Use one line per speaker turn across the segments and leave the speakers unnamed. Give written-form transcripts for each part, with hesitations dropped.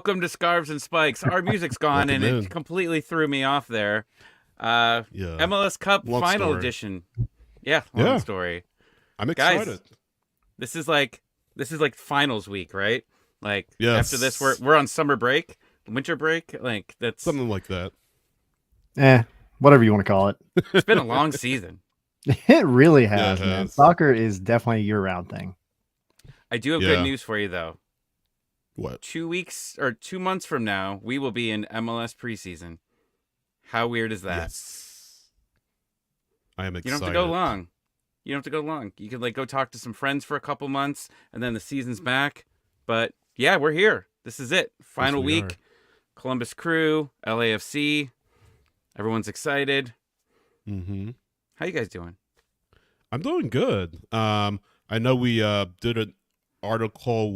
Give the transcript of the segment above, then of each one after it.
welcome to Scarves and Spikes. Our music's gone, and it completely threw me off there. MLS Cup
long
final
story.
edition. Yeah, long story.
I'm excited.
Guys, this is like finals week, right? Like
Yes.
after this, we're on summer break, winter break. Like that's
Something like that.
Whatever you want to call it.
It's been a long season.
It really has,
Yeah, it
man.
has.
Soccer is definitely a year-round thing.
I do have good news for you, though.
What?
2 months from now, we will be in MLS preseason. How weird is that?
Yes. I am excited.
You don't have to go long. You can go talk to some friends for a couple months, and then the season's back. But yeah, we're here. This is it. Final week. Columbus Crew, LAFC. Everyone's excited.
Mm-hmm.
How you guys doing?
I'm doing good. I know we did an episode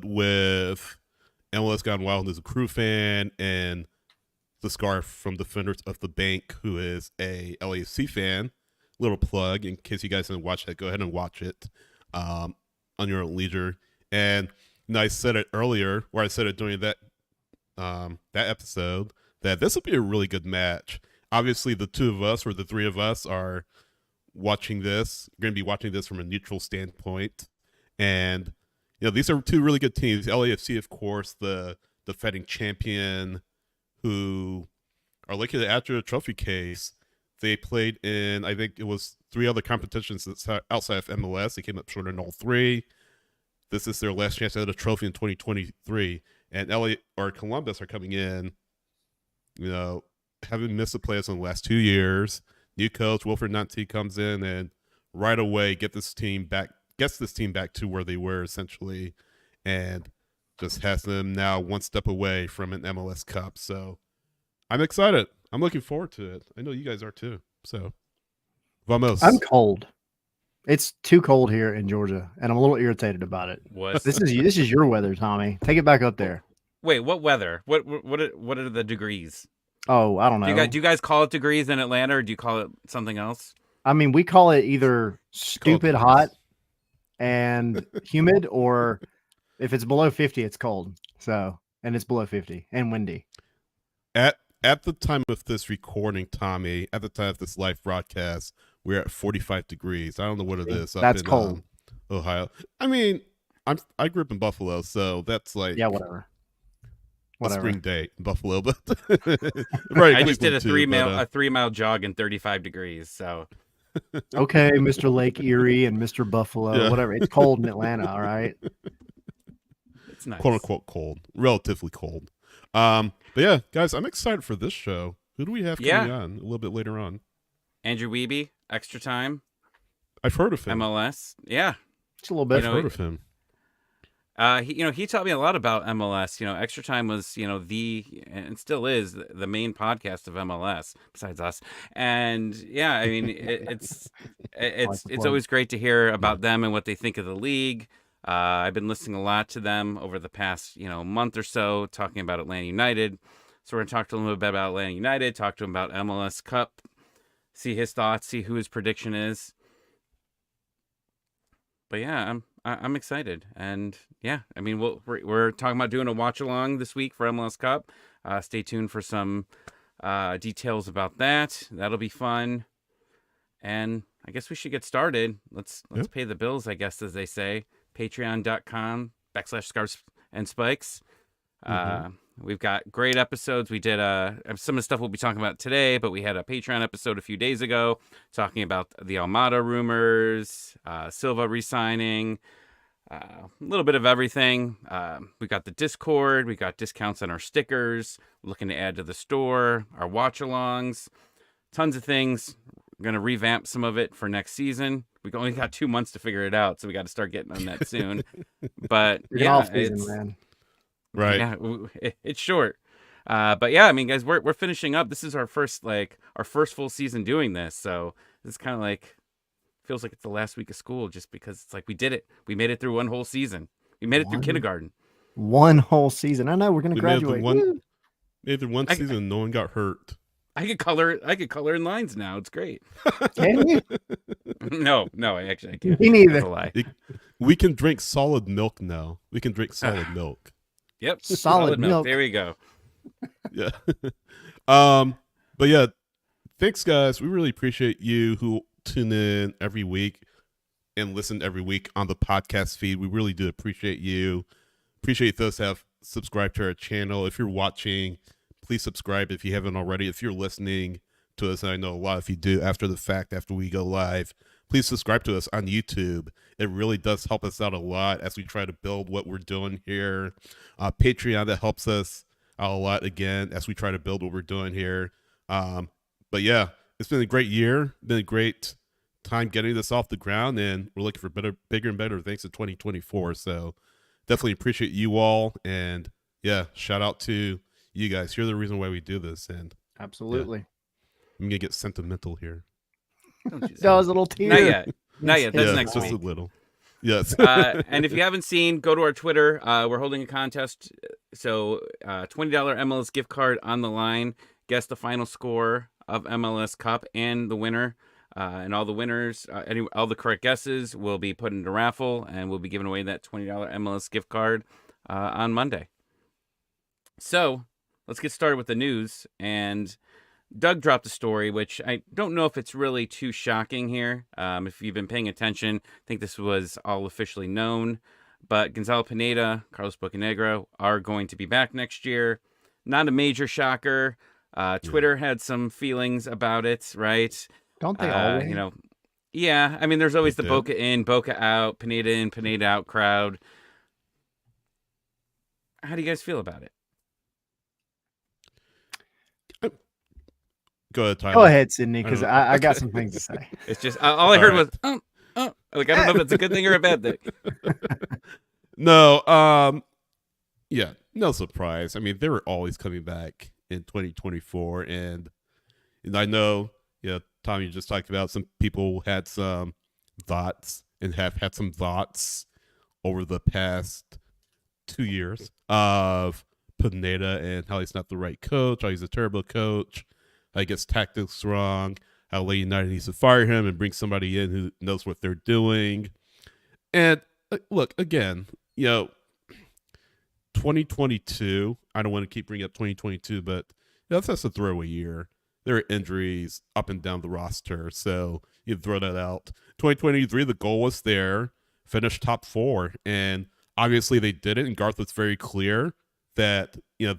with MLS Gone Wild, who's a Crew fan, and the Scarf from Defenders of the Bank, who is a LAFC fan. Little plug, in case you guys didn't watch that, go ahead and watch it on your own leisure. And I said it earlier, or I said it during that episode, that this will be a really good match. Obviously, the two of us, or the three of us, are watching this. We're going to be watching this from a neutral standpoint. And, these are two really good teams. LAFC, of course, the defending champion, who are looking after a trophy case. They played in, I think it was 3 other competitions outside of MLS. They came up short in all 3. This is their last chance at a trophy in 2023. And Columbus are coming in, having missed the playoffs in the last 2 years. New coach Wilfried Nancy comes in and right away gets this team back to where they were essentially, and just has them now one step away from an MLS Cup. So I'm excited. I'm looking forward to it. I know you guys are too. So vamos.
I'm cold. It's too cold here in Georgia, and I'm a little irritated about it.
What?
This is your weather, Tommy. Take it back up there.
Wait, what weather? What are the degrees?
Oh, I don't know.
Do you guys call it degrees in Atlanta, or do you call it something else?
I mean, we call it either stupid hot and humid, or if it's below 50, it's cold. So, and it's below 50 and windy.
At the time of this recording, Tommy, at the time of this live broadcast, we're at 45 degrees. I don't know what it is.
That's cold.
Ohio. I mean, I grew up in Buffalo, so that's like
whatever.
A spring day in Buffalo, but right.
I just did a 3-mile jog in 35 degrees. So
okay, Mr. Lake Erie and Mr. Buffalo, whatever. It's cold in Atlanta, all right.
It's nice,
quote unquote cold, relatively cold. But yeah, guys, I'm excited for this show. Who do we have coming on a little bit later on?
Andrew Wiebe, Extra Time.
I've heard of him.
MLS, yeah,
just a little bit.
I've heard of him.
He taught me a lot about MLS. Extra Time was, and still is the main podcast of MLS besides us. And yeah, I mean, it's always great to hear about them and what they think of the league. I've been listening a lot to them over the past, month or so, talking about Atlanta United. So we're going to talk to him a little bit about Atlanta United, talk to him about MLS Cup, see his thoughts, see who his prediction is. But yeah, I'm excited, and yeah, I mean, we're talking about doing a watch along this week for MLS Cup. Stay tuned for some details about that. That'll be fun, and I guess we should get started. Let's pay the bills, I guess, as they say. Patreon.com/Scarves and Spikes. We've got great episodes. We did some of the stuff we'll be talking about today, but we had a Patreon episode a few days ago talking about the Almada rumors, Silva re-signing, a little bit of everything. We got the Discord. We got discounts on our stickers. We're looking to add to the store, our watch-alongs, tons of things. We're going to revamp some of it for next season. We've only got 2 months to figure it out, so we got to start getting on that soon. But yeah,
season, man.
Right.
Yeah, it's short. But yeah, I mean, guys, we're finishing up. This is our first full season doing this. So it's kind of like, feels like it's the last week of school, just because it's like we did it. We made it through one whole season. We made it through kindergarten.
One whole season. I know we're going to graduate.
Made it through one season. No one got hurt.
I could color in lines now. It's great.
Can you?
No, actually I can't.
Me neither.
That's a lie.
We can drink solid milk now. We can drink solid milk.
Yep.
Solid milk.
There we go.
Yeah. But yeah, thanks guys. We really appreciate you who tune in every week and listen every week on the podcast feed. We really do appreciate you. Appreciate those who have subscribed to our channel. If you're watching, please subscribe if you haven't already. If you're listening to us, and I know a lot of you do after the fact, after we go live, please subscribe to us on YouTube. It really does help us out a lot as we try to build what we're doing here. Patreon, that helps us out a lot again as we try to build what we're doing here. But yeah, it's been a great year. Been a great time getting this off the ground, and we're looking for bigger and better things in 2024. So definitely appreciate you all, and yeah, shout out to you guys. You're the reason why we do this, and
Absolutely.
yeah, I'm gonna get sentimental here.
Don't you say
That was a little tear.
Not yet. That's
yeah,
next
just
week.
a little. Yes.
And if you haven't seen, go to our Twitter. We're holding a contest. So $20 MLS gift card on the line. Guess the final score of MLS Cup and the winner. And all the winners, all the correct guesses will be put into raffle, and we'll be giving away that $20 MLS gift card on Monday. So let's get started with the news. And Doug dropped a story, which I don't know if it's really too shocking here. If you've been paying attention, I think this was all officially known. But Gonzalo, Pineda, Carlos Bocanegra are going to be back next year. Not a major shocker. Twitter had some feelings about it, right?
Don't they always?
You know, yeah. I mean, there's always the
They
Boca in, Boca out, Pineda in, Pineda out crowd. How do you guys feel about it?
Go ahead, Tyler.
Go ahead, Sydney, because
I don't
I got
know.
some things to say.
It's just all I heard
right.
was like I don't know if it's a good thing or a bad thing.
No, yeah, no surprise. I mean, they were always coming back in 2024, and I know, yeah, Tom, you just talked about some people had some thoughts and have had some thoughts over the past 2 years of Pineda and how he's not the right coach, how he's a terrible coach, how he gets tactics wrong, how LA United needs to fire him and bring somebody in who knows what they're doing. And look, again, 2022, I don't want to keep bringing up 2022, but that's just a throwaway year. There are injuries up and down the roster, so you throw that out. 2023, the goal was there, finish top 4, and obviously they did it, and Garth was very clear that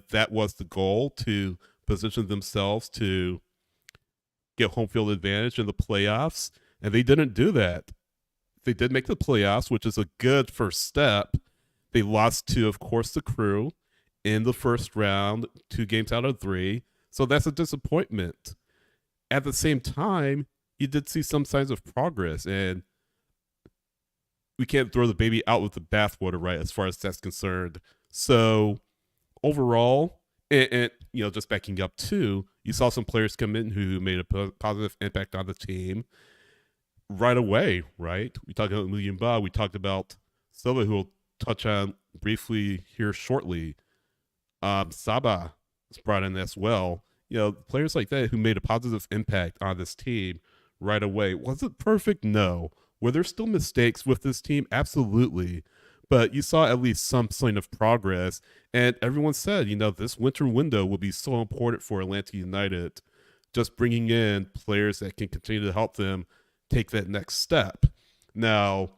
that was the goal, to position themselves to get home field advantage in the playoffs, and they didn't do that. They did make the playoffs, which is a good first step. They lost to, of course, the Crew in the first round, 2 games out of 3. So that's a disappointment. At the same time, you did see some signs of progress, and we can't throw the baby out with the bathwater, right, as far as that's concerned. So overall, and just backing up too, you saw some players come in who made a positive impact on the team right away, right? We talked about William Ba, we talked about Silva, who we'll touch on briefly here shortly. Saba was brought in as well. Players like that who made a positive impact on this team right away. Was it perfect? No. Were there still mistakes with this team? Absolutely. But you saw at least some sign of progress. And everyone said, this winter window will be so important for Atlanta United. Just bringing in players that can continue to help them take that next step. Now,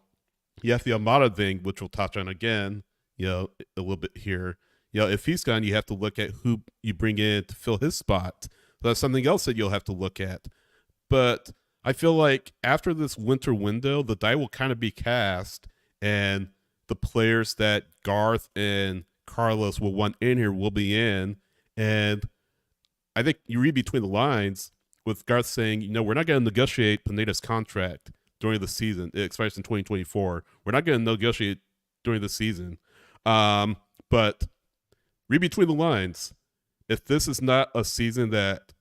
you have the Almada thing, which we'll touch on again, a little bit here. If he's gone, you have to look at who you bring in to fill his spot. So that's something else that you'll have to look at. But I feel like after this winter window, the die will kind of be cast, and the players that Garth and Carlos will want in here will be in. And I think you read between the lines with Garth saying, we're not going to negotiate Pineda's contract during the season. It expires in 2024. We're not going to negotiate during the season. But read between the lines. If this is not a season that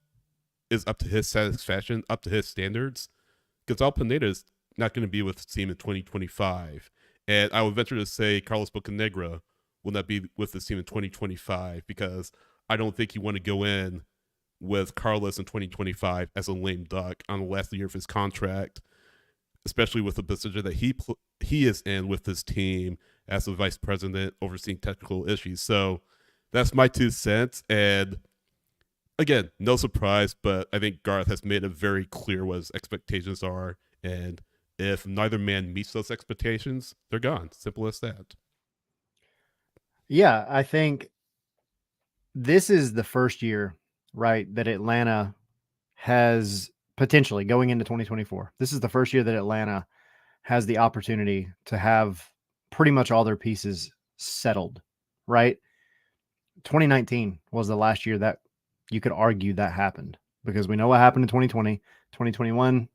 is up to his satisfaction, up to his standards, Gonzalo Pineda is not going to be with the team in 2025. And I would venture to say Carlos Bocanegra will not be with the team in 2025, because I don't think you want to go in with Carlos in 2025 as a lame duck on the last year of his contract, especially with the position that he is in with his team as the vice president overseeing technical issues. So that's my 2 cents. And again, no surprise, but I think Garth has made it very clear what his expectations are. And if neither man meets those expectations, they're gone. Simple as that.
Yeah, I think this is the first year, right, that Atlanta has potentially going into 2024. This is the first year that Atlanta has the opportunity to have pretty much all their pieces settled, right? 2019 was the last year that you could argue that happened, because we know what happened in 2020. 2021,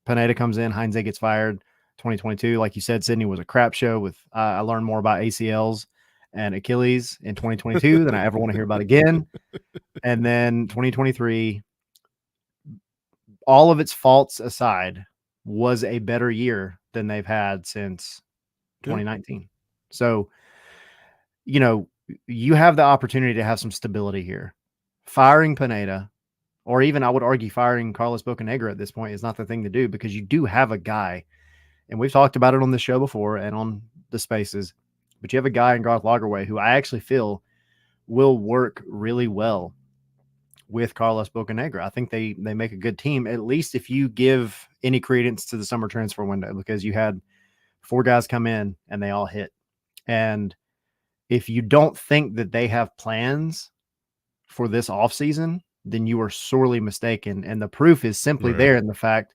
Pineda comes in, Xande gets fired. 2022, like you said, Sydney, was a crap show with I learned more about ACLs and Achilles in 2022 than I ever want to hear about again. And then 2023, all of its faults aside, was a better year than they've had since 2019. So, you know, you have the opportunity to have some stability here. Firing Pineda, or even I would argue firing Carlos Bocanegra at this point, is not the thing to do, because you do have a guy, and we've talked about it on the show before and on the spaces, but you have a guy in Garth Lagerwey who I actually feel will work really well with Carlos Bocanegra. I think they make a good team, at least if you give any credence to the summer transfer window, because you had 4 guys come in and they all hit. And if you don't think that they have plans for this offseason, then you are sorely mistaken. And the proof is simply there in the fact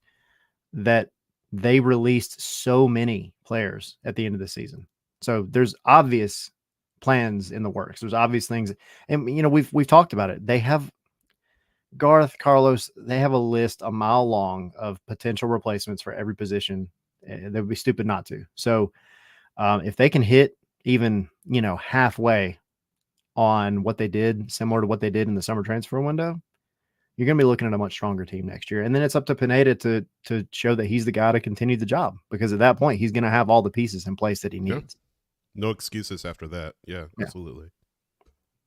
that they released so many players at the end of the season. So there's obvious plans in the works. There's obvious things. And, you know, we've talked about it. They have Garth, Carlos, they have a list a mile long of potential replacements for every position. They would be stupid not to. So if they can hit even, you know, halfway on what they did, similar to what they did in the summer transfer window, you're going to be looking at a much stronger team next year. And then it's up to Pineda to show that he's the guy to continue the job, because at that point, he's going to have all the pieces in place that he needs.
No excuses after that. Yeah, absolutely.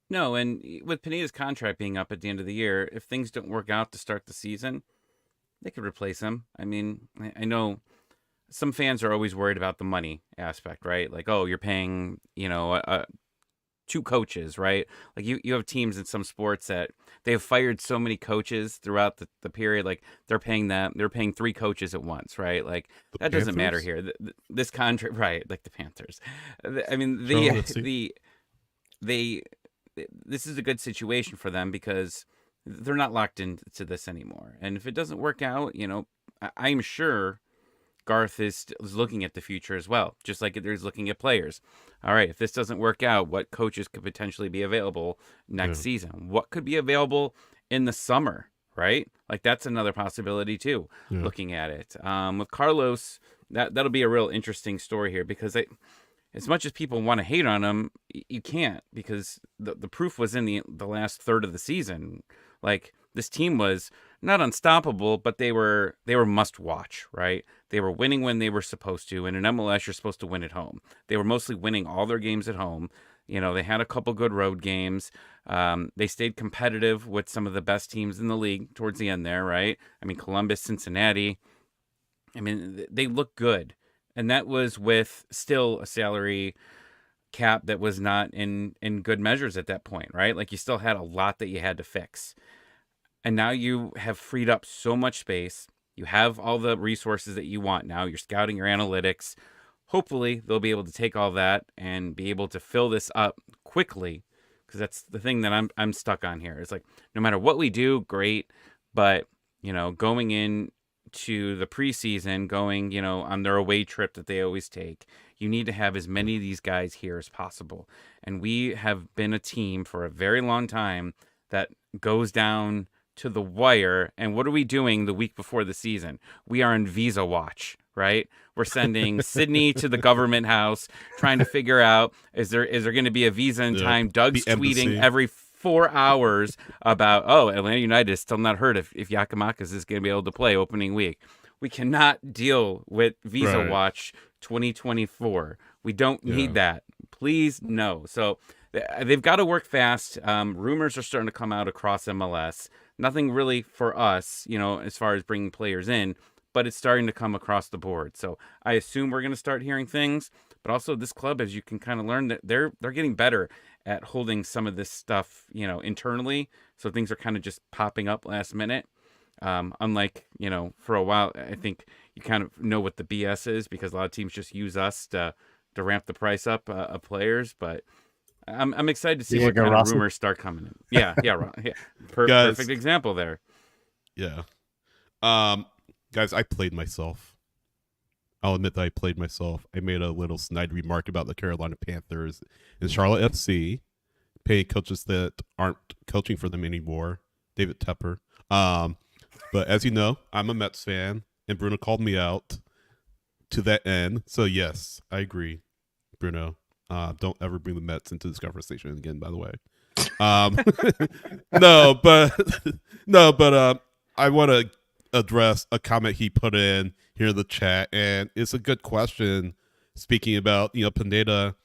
No, and with Pineda's contract being up at the end of the year, if things don't work out to start the season, they could replace him. I mean, I know some fans are always worried about the money aspect, right? Like, oh, you're paying, you know, 2 coaches, right? Like you have teams in some sports that they've fired so many coaches throughout the period. Like they're paying 3 coaches at once, right? Like that doesn't matter here. This contract, right? Like the Panthers. I mean, this is a good situation for them because they're not locked into this anymore. And if it doesn't work out, you know, I'm sure Garth is looking at the future as well, just like there's looking at players. All right, if this doesn't work out, what coaches could potentially be available next season? What could be available in the summer, right? Like that's another possibility too, looking at it. With Carlos, that'll be a real interesting story here, because as much as people want to hate on him, you can't, because the proof was in the last third of the season. Like this team was not unstoppable, but they were must watch, right? They were winning when they were supposed to. And in MLS, you're supposed to win at home. They were mostly winning all their games at home. You know, they had a couple good road games. They stayed competitive with some of the best teams in the league towards the end there, right? I mean, Columbus, Cincinnati. I mean, they look good. And that was with still a salary cap that was not in good measures at that point, right? Like you still had a lot that you had to fix. And now you have freed up so much space. You have all the resources that you want now. You're scouting your analytics. Hopefully, they'll be able to take all that and be able to fill this up quickly, because that's the thing that I'm stuck on here. It's like, no matter what we do, great. But, you know, going in to the preseason, going, you know, on their away trip that they always take, you need to have as many of these guys here as possible. And we have been a team for a very long time that goes down to the wire. And what are we doing the week before the season? We are on visa watch, right? We're sending Sydney to the government house, trying to figure out, is there going to be a visa in time? Doug's tweeting every 4 hours about, oh, Atlanta United is still not heard if Giakoumakis is going to be able to play opening week. We cannot deal with visa watch 2024. We don't need that. Please, no. So they've got to work fast. Rumors are starting to come out across MLS Nothing really for us, as far as bringing players in, but it's starting to come across the board. So I assume we're going to start hearing things, but also this club, as you can kind of learn, that they're getting better at holding some of this stuff, internally. So things are kind of just popping up last minute. Unlike, for a while, I think you kind of know what the BS is because a lot of teams just use us to ramp the price up of players. But I'm excited to see what kind of rumors start coming in. Yeah. Perfect example there.
Yeah. Guys, I played myself. I'll admit that I played myself. I made a little snide remark about the Carolina Panthers and Charlotte FC paying coaches that aren't coaching for them anymore. David Tepper. But as you know, I'm a Mets fan, and Bruno called me out to that end. So yes, I agree, Bruno. Don't ever bring the Mets into this conversation again, by the way. No, but I want to address a comment he put in here in the chat, and it's a good question. Speaking about Pineda,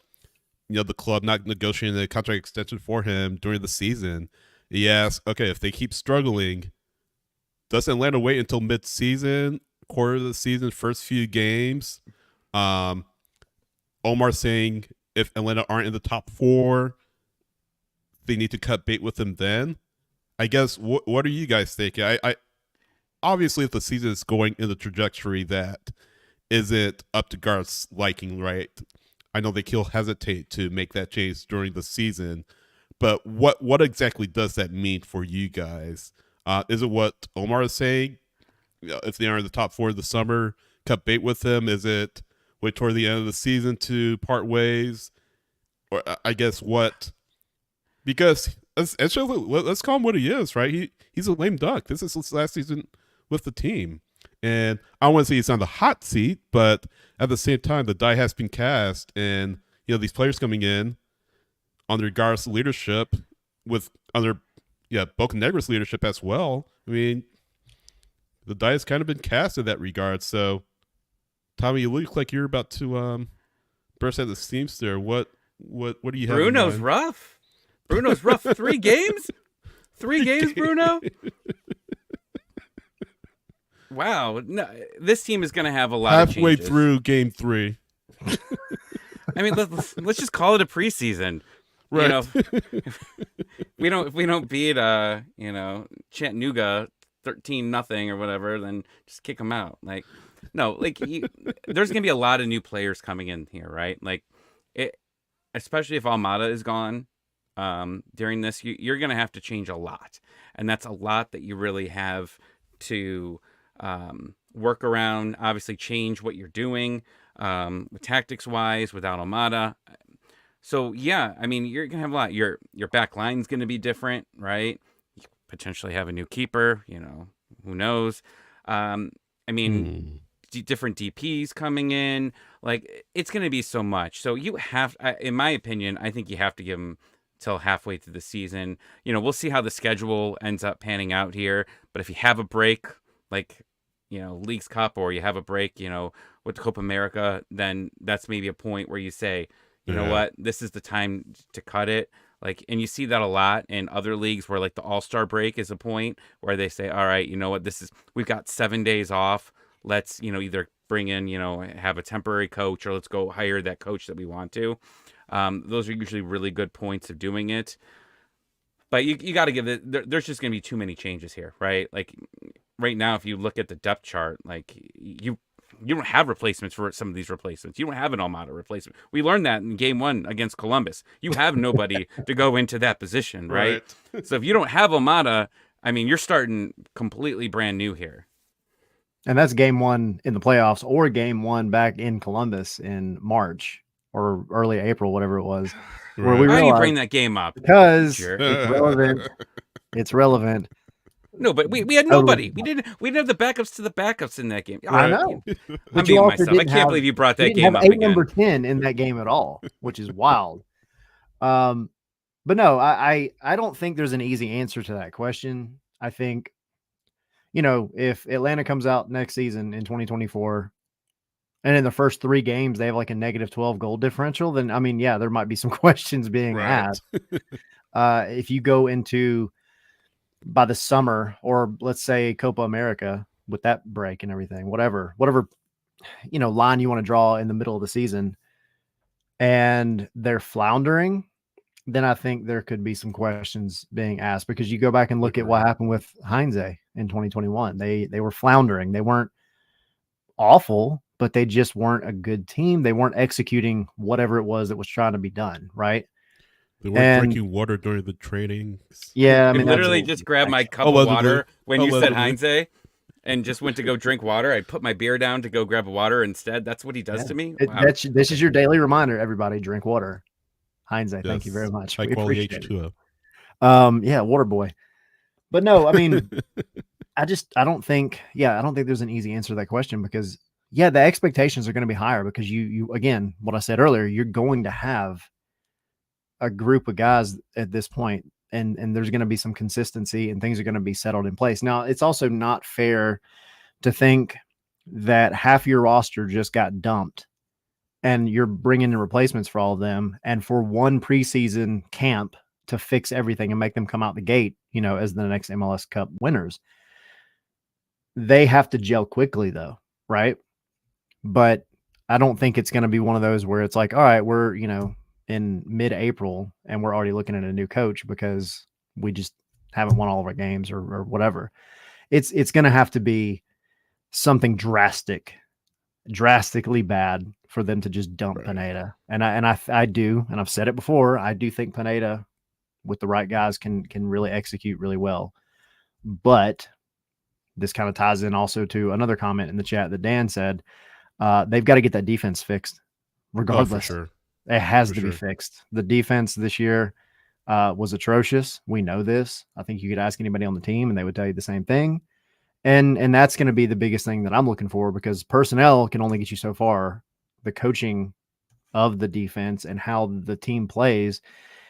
the club not negotiating a contract extension for him during the season. He asked, okay, if they keep struggling, does Atlanta wait until mid-season, quarter of the season, first few games? Omar saying if Atlanta aren't in the top 4, they need to cut bait with them then. I guess, what are you guys thinking? I obviously, if the season is going in the trajectory that isn't up to Garth's liking, right? I know that he'll hesitate to make that change during the season, but what exactly does that mean for you guys? Is it what Omar is saying? If they are in the top 4 of the summer, cut bait with them? Is it wait toward the end of the season to part ways? Or I guess what? Because let's call him what he is, right? He's a lame duck. This is his last season with the team. And I don't want to say he's on the hot seat, but at the same time, the die has been cast. And, these players coming in under Garth's leadership under Bocanegra's leadership as well. I mean, the die has kind of been cast in that regard. So, Tommy, you look like you're about to burst at the seams there. What do you have?
Bruno's rough. 3 games? 3 games, Bruno? Wow. No, this team is going to have a lot of changes.
Halfway through game 3.
I mean, let's just call it a preseason.
Right.
If we don't beat Chattanooga 13-0 or whatever, then just kick them out. There's gonna be a lot of new players coming in here, right? Especially if Almada is gone during this, you're gonna have to change a lot, and that's a lot that you really have to work around. Obviously, change what you're doing tactics wise without Almada. So yeah, I mean, you're gonna have a lot. Your back line's gonna be different, right? You potentially have a new keeper. Who knows? Different DPs coming in. It's gonna be so much. So you have, in my opinion, I think you have to give them till halfway through the season. We'll see how the schedule ends up panning out here. But if you have a break, Leagues Cup, or you have a break, with the Copa America, then that's maybe a point where you say, you know what, this is the time to cut it. And you see that a lot in other leagues where the All-Star break is a point where they say, all right, you know what, we've got 7 days off. Let's, either bring in, have a temporary coach, or let's go hire that coach that we want to. Those are usually really good points of doing it. But you got to give it, there's just going to be too many changes here, right? Right now, if you look at the depth chart, you don't have replacements for some of these replacements. You don't have an Almada replacement. We learned that in game 1 against Columbus. You have nobody to go into that position, right? So if you don't have Almada, I mean, you're starting completely brand new here.
And that's game 1 in the playoffs, or game 1 back in Columbus in March or early April, whatever it was.
Right.
Where we
Why do you bring that game up?
Because it's relevant. It's relevant.
No, but we had nobody. We didn't have the backups to the backups in that game.
I know.
I'm beating myself. I can't believe you brought that game up again.
Number 10 in that game at all, which is wild. But no, I don't think there's an easy answer to that question. I think, if Atlanta comes out next season in 2024, and in the first 3 games they have a negative 12 goal differential, then I mean, yeah, there might be some questions being asked. If you go into by the summer, or let's say Copa America with that break and everything, whatever, line you want to draw in the middle of the season, and they're floundering, then I think there could be some questions being asked, because you go back and look at what happened with Xande in 2021. They were floundering. They weren't awful, but they just weren't a good team. They weren't executing whatever it was that was trying to be done, right?
They weren't drinking water during the trainings.
Yeah, I
mean, literally just grabbed my cup of water when you said Xande and just went to go drink water. I put my beer down to go grab water instead. That's what he does to me. Wow.
This is your daily reminder, everybody. Drink water. Xande, thank you very much.
High quality H2O.
Yeah, water boy. But no, I mean, I don't think there's an easy answer to that question, because the expectations are going to be higher, because you again, what I said earlier, you're going to have a group of guys at this point, and there's going to be some consistency, and things are going to be settled in place. Now, it's also not fair to think that half your roster just got dumped and you're bringing in replacements for all of them, and for one preseason camp to fix everything and make them come out the gate, as the next MLS Cup winners. They have to gel quickly, though, right? But I don't think it's going to be one of those where it's like, all right, we're, in mid-April and we're already looking at a new coach because we just haven't won all of our games or whatever. It's going to have to be something drastically bad for them to just dump Pineda. And I do, and I've said it before, I do think Pineda with the right guys can really execute really well. But this kind of ties in also to another comment in the chat that Dan said, they've got to get that defense fixed regardless.
Oh, for sure.
It has to be fixed. The defense this year was atrocious. We know this. I think you could ask anybody on the team and they would tell you the same thing. And that's going to be the biggest thing that I'm looking for, because personnel can only get you so far. The coaching of the defense and how the team plays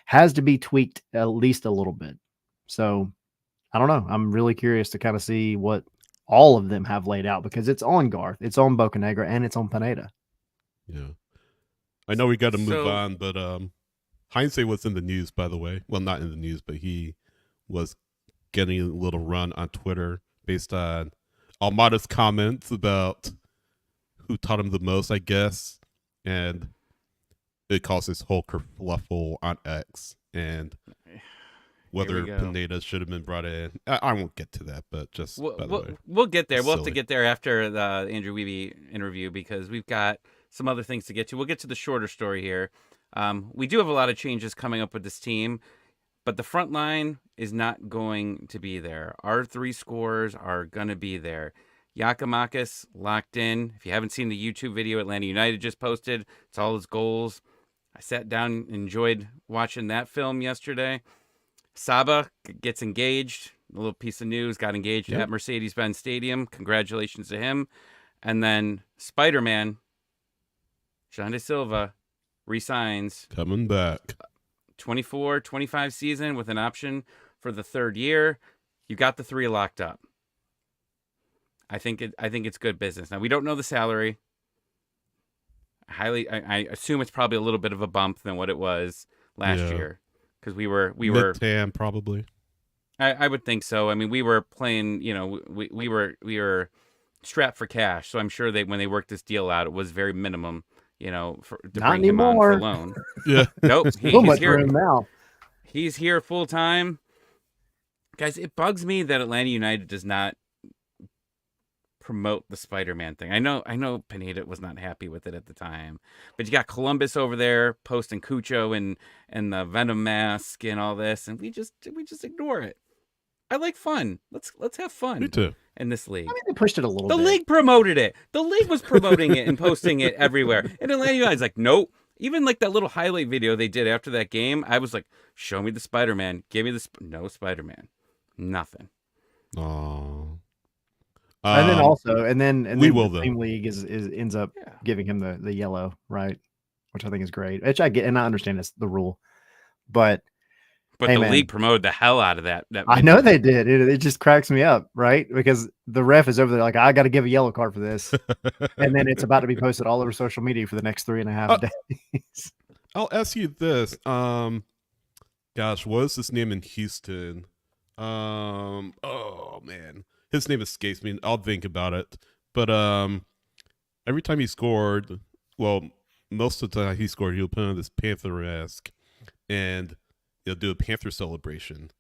has to be tweaked at least a little bit. So I don't know. I'm really curious to kind of see what all of them have laid out, because it's on Garth, it's on Bocanegra, and it's on Pineda.
Yeah. I know we got to move on, but Xande was in the news, by the way. Well, not in the news, but he was getting a little run on Twitter based on Almada's comments about who taught him the most, I guess. And it caused this whole kerfluffle on X, and whether Pineda should have been brought in. I won't get to that, but just by the way.
We'll get there. We'll have to get there after the Andrew Wiebe interview, because we've got some other things to get to. We'll get to the shorter story here. We do have a lot of changes coming up with this team, but the front line is not going to be there. Our three scorers are going to be there. Giakoumakis locked in. If you haven't seen the YouTube video Atlanta United just posted, it's all his goals. I sat down and enjoyed watching that film yesterday. Saba gets engaged. A little piece of news, got engaged at Mercedes-Benz Stadium. Congratulations to him. And then Spider-Man, Xande Silva, resigns.
Coming back.
24-25 season with an option for the third year. You got the three locked up. I think it's good business. Now, we don't know the salary. I assume it's probably a little bit of a bump than what it was last year, because we were
mid-tam probably.
I would think so. I mean, we were playing, we were strapped for cash, so I'm sure when they worked this deal out, it was very minimum, to
not
bring
anymore.
him on for loan.
Yeah.
Nope.
He's here now.
He's here full time. Guys, it bugs me that Atlanta United does not promote the Spider-Man thing. I know Pineda was not happy with it at the time, but you got Columbus over there posting Cucho and the Venom mask and all this, and we just ignore it. I like fun. Let's have fun.
Me too.
In this league.
I mean, they pushed it a little bit.
The league promoted it. The league was promoting it and posting it everywhere. And Atlanta United's like, nope. Even like that little highlight video they did after that game, I was like, show me the Spider-Man. Give me no Spider-Man. Nothing.
Oh.
And then also, and then
the
same league ends up giving him the yellow, right? Which I think is great. Which I get, and I understand it's the rule, but
the league promoted the hell out of that.
I know they did. It just cracks me up, right? Because the ref is over there like, I got to give a yellow card for this, and then it's about to be posted all over social media for the next 3.5 days.
I'll ask you this. Gosh, what is his name in Houston? Oh man, his name escapes me. I'll think about it. But every time he scored, well, most of the time he scored, he'll put on this Panther-esque, and he'll do a Panther celebration.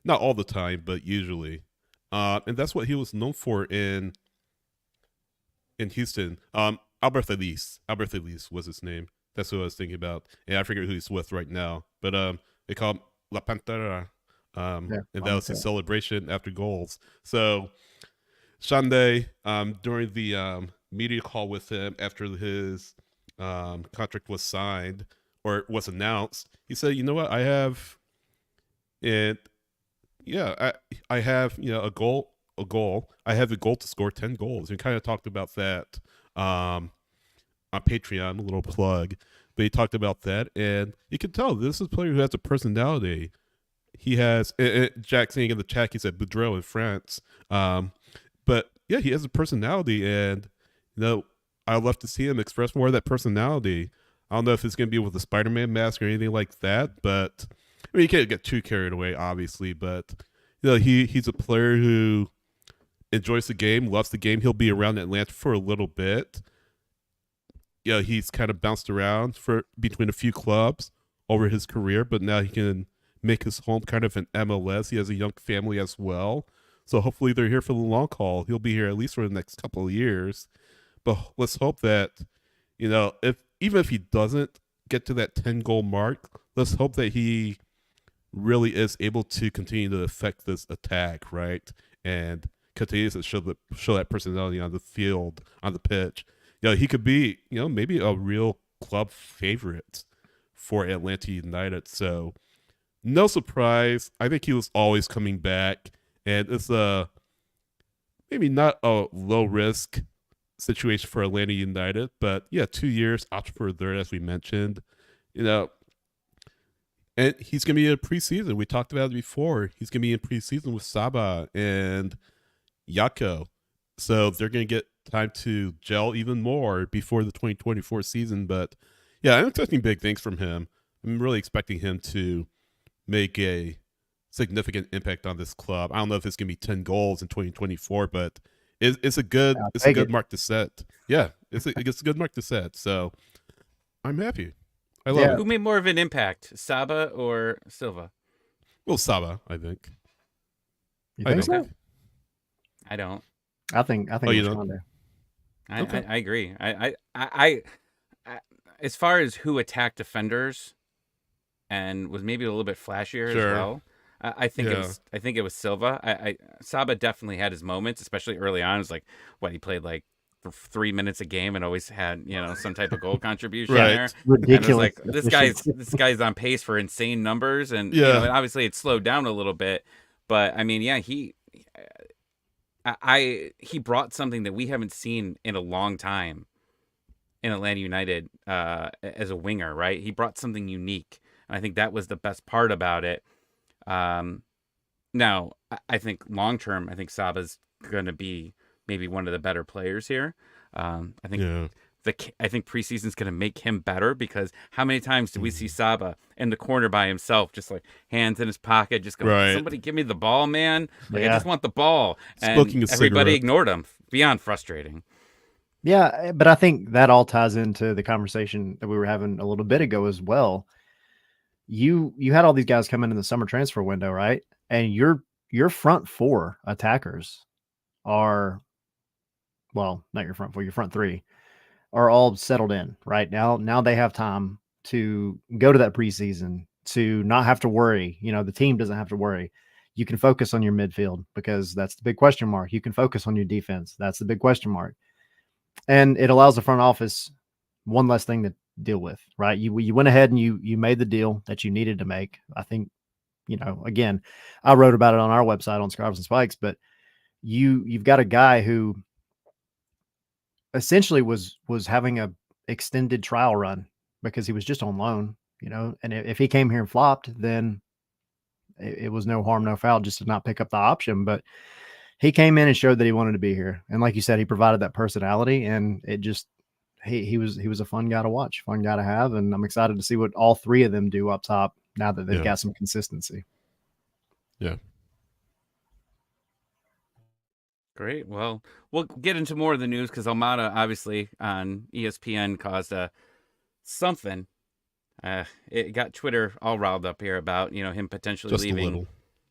Not all the time, but usually. And that's what he was known for in Houston. Albert Ellis was his name. That's who I was thinking about. And I forget who he's with right now. But they call him La Pantera. And that was his celebration after goals. So Xande, during the media call with him after his contract was signed or was announced, he said, "You know what? I have, and yeah, I have a goal. I have a goal to score 10 goals." We kind of talked about that on Patreon, a little plug. But he talked about that, and you can tell this is a player who has a personality. He has Jack saying in the chat, he said Boudreaux in France. But yeah, he has a personality, and I'd love to see him express more of that personality. I don't know if it's going to be with a Spider-Man mask or anything like that, but I mean, you can't get too carried away, obviously. But he's a player who enjoys the game, loves the game. He'll be around Atlanta for a little bit. He's kind of bounced around between a few clubs over his career, but now he can make his home kind of in MLS. He has a young family as well. So hopefully they're here for the long haul. He'll be here at least for the next couple of years. But let's hope that, even if he doesn't get to that 10-goal mark, let's hope that he really is able to continue to affect this attack, right? And continues to show that personality on the field, on the pitch. He could be, maybe a real club favorite for Atlanta United. So no surprise. I think he was always coming back. And it's maybe not a low risk situation for Atlanta United, but yeah, 2 years, option for a third, as we mentioned. And he's going to be in preseason. We talked about it before. He's going to be in preseason with Saba and Yako. So they're going to get time to gel even more before the 2024 season. But yeah, I'm expecting big things from him. I'm really expecting him to make a significant impact on this club. I don't know if it's going to be 10 goals in 2024, but it's a good mark to set. Yeah, it's a good mark to set. So I'm happy. I love it.
Who made more of an impact, Saba or Silva?
Well, Saba, I think.
You think so?
I don't.
I think
you don't?
I agree. I as far as who attacked defenders and was maybe a little bit flashier as well. I think it was Silva. Saba definitely had his moments, especially early on. It was like he played like for 3 minutes a game and always had some type of goal contribution there.
Ridiculous.
And it was like this guy's on pace for insane numbers, and obviously it slowed down a little bit. But I mean, he brought something that we haven't seen in a long time in Atlanta United as a winger, right? He brought something unique, and I think that was the best part about it. Now, I think long term, I think Saba's going to be maybe one of the better players here. I think preseason's going to make him better, because how many times do we see Saba in the corner by himself, just like hands in his pocket, just going, "Somebody give me the ball, man! Like, I just want the ball." And everybody ignored him. Beyond frustrating.
Yeah, but I think that all ties into the conversation that we were having a little bit ago as well. You had all these guys come in the summer transfer window, right? And your front four attackers are, well, not your front four, your front three are all settled in right now. Now they have time to go to that preseason, to not have to worry. The team doesn't have to worry. You can focus on your midfield, because that's the big question mark. You can focus on your defense. That's the big question mark. And it allows the front office one less thing to deal with, right? You went ahead and you made the deal that you needed to make. I think, again, I wrote about it on our website on Scarves and Spikes, but you've got a guy who essentially was having a extended trial run because he was just on loan, and if he came here and flopped, then it was no harm, no foul just to not pick up the option. But he came in and showed that he wanted to be here. And like you said, he provided that personality, and it just, he was a fun guy to watch, fun guy to have. And I'm excited to see what all three of them do up top now that they've got some consistency.
Yeah.
Great. Well, we'll get into more of the news because Almada, obviously, on ESPN caused something. It got Twitter all riled up here about him potentially
Just
leaving.
a little.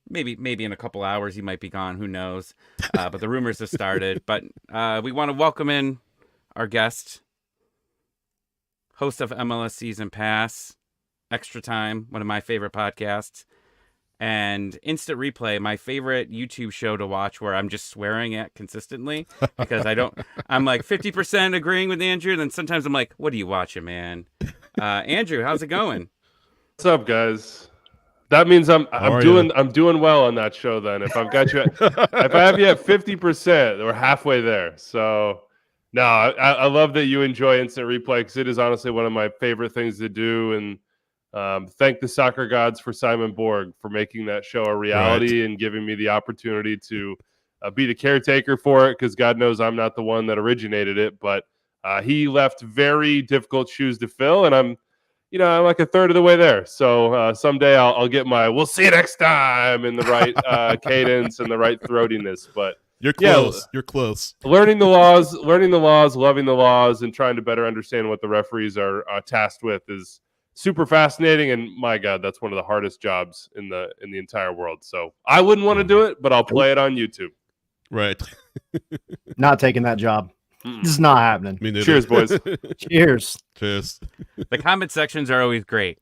Maybe in a couple hours he might be gone. Who knows? But the rumors have started. But we want to welcome in our guest, host of MLS Season Pass, Extra Time, one of my favorite podcasts, and Instant Replay, my favorite YouTube show to watch where I'm just swearing at consistently because I'm like 50% agreeing with Andrew. And then sometimes I'm like, what are you watching, man? Andrew, how's it going?
What's up, guys? That means I'm doing well on that show. Then if I've got you, if I have you at 50%, we're halfway there. So no, I love that you enjoy Instant Replay because it is honestly one of my favorite things to do. And thank the soccer gods for Simon Borg for making that show a reality and giving me the opportunity to be the caretaker for it because God knows I'm not the one that originated it, but he left very difficult shoes to fill, and I'm like a third of the way there. So someday I'll get my "we'll see you next time" in the right cadence and the right throatiness. But
you're close. You're close.
Learning the laws, loving the laws, and trying to better understand what the referees are tasked with is super fascinating. And my God, that's one of the hardest jobs in the entire world. So I wouldn't want to do it, but I'll play it on YouTube.
Right.
Not taking that job. This is not happening.
Cheers, boys.
Cheers.
Cheers.
The comment sections are always great.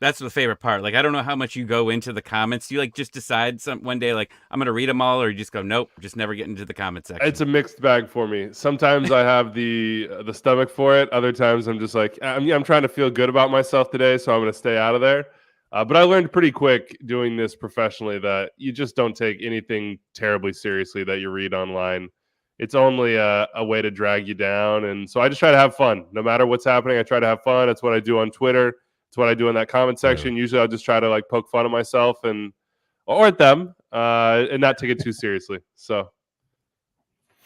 That's the favorite part. Like, I don't know how much you go into the comments. Do you just decide one day, I'm going to read them all, or you just go, nope, just never get into the comment section?
It's a mixed bag for me. Sometimes I have the stomach for it. Other times I'm just like, I'm trying to feel good about myself today, so I'm going to stay out of there. But I learned pretty quick doing this professionally that you just don't take anything terribly seriously that you read online. It's only a way to drag you down. And so I just try to have fun. No matter what's happening, I try to have fun. That's what I do on Twitter. It's what I do in that comment section. Yeah. Usually I'll just try to poke fun at myself or at them and not take it too seriously. So,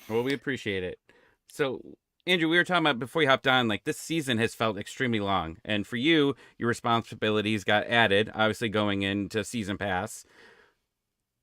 well, we appreciate it. So, Andrew, we were talking about before you hopped on, this season has felt extremely long. And for you, your responsibilities got added, obviously going into Season Pass.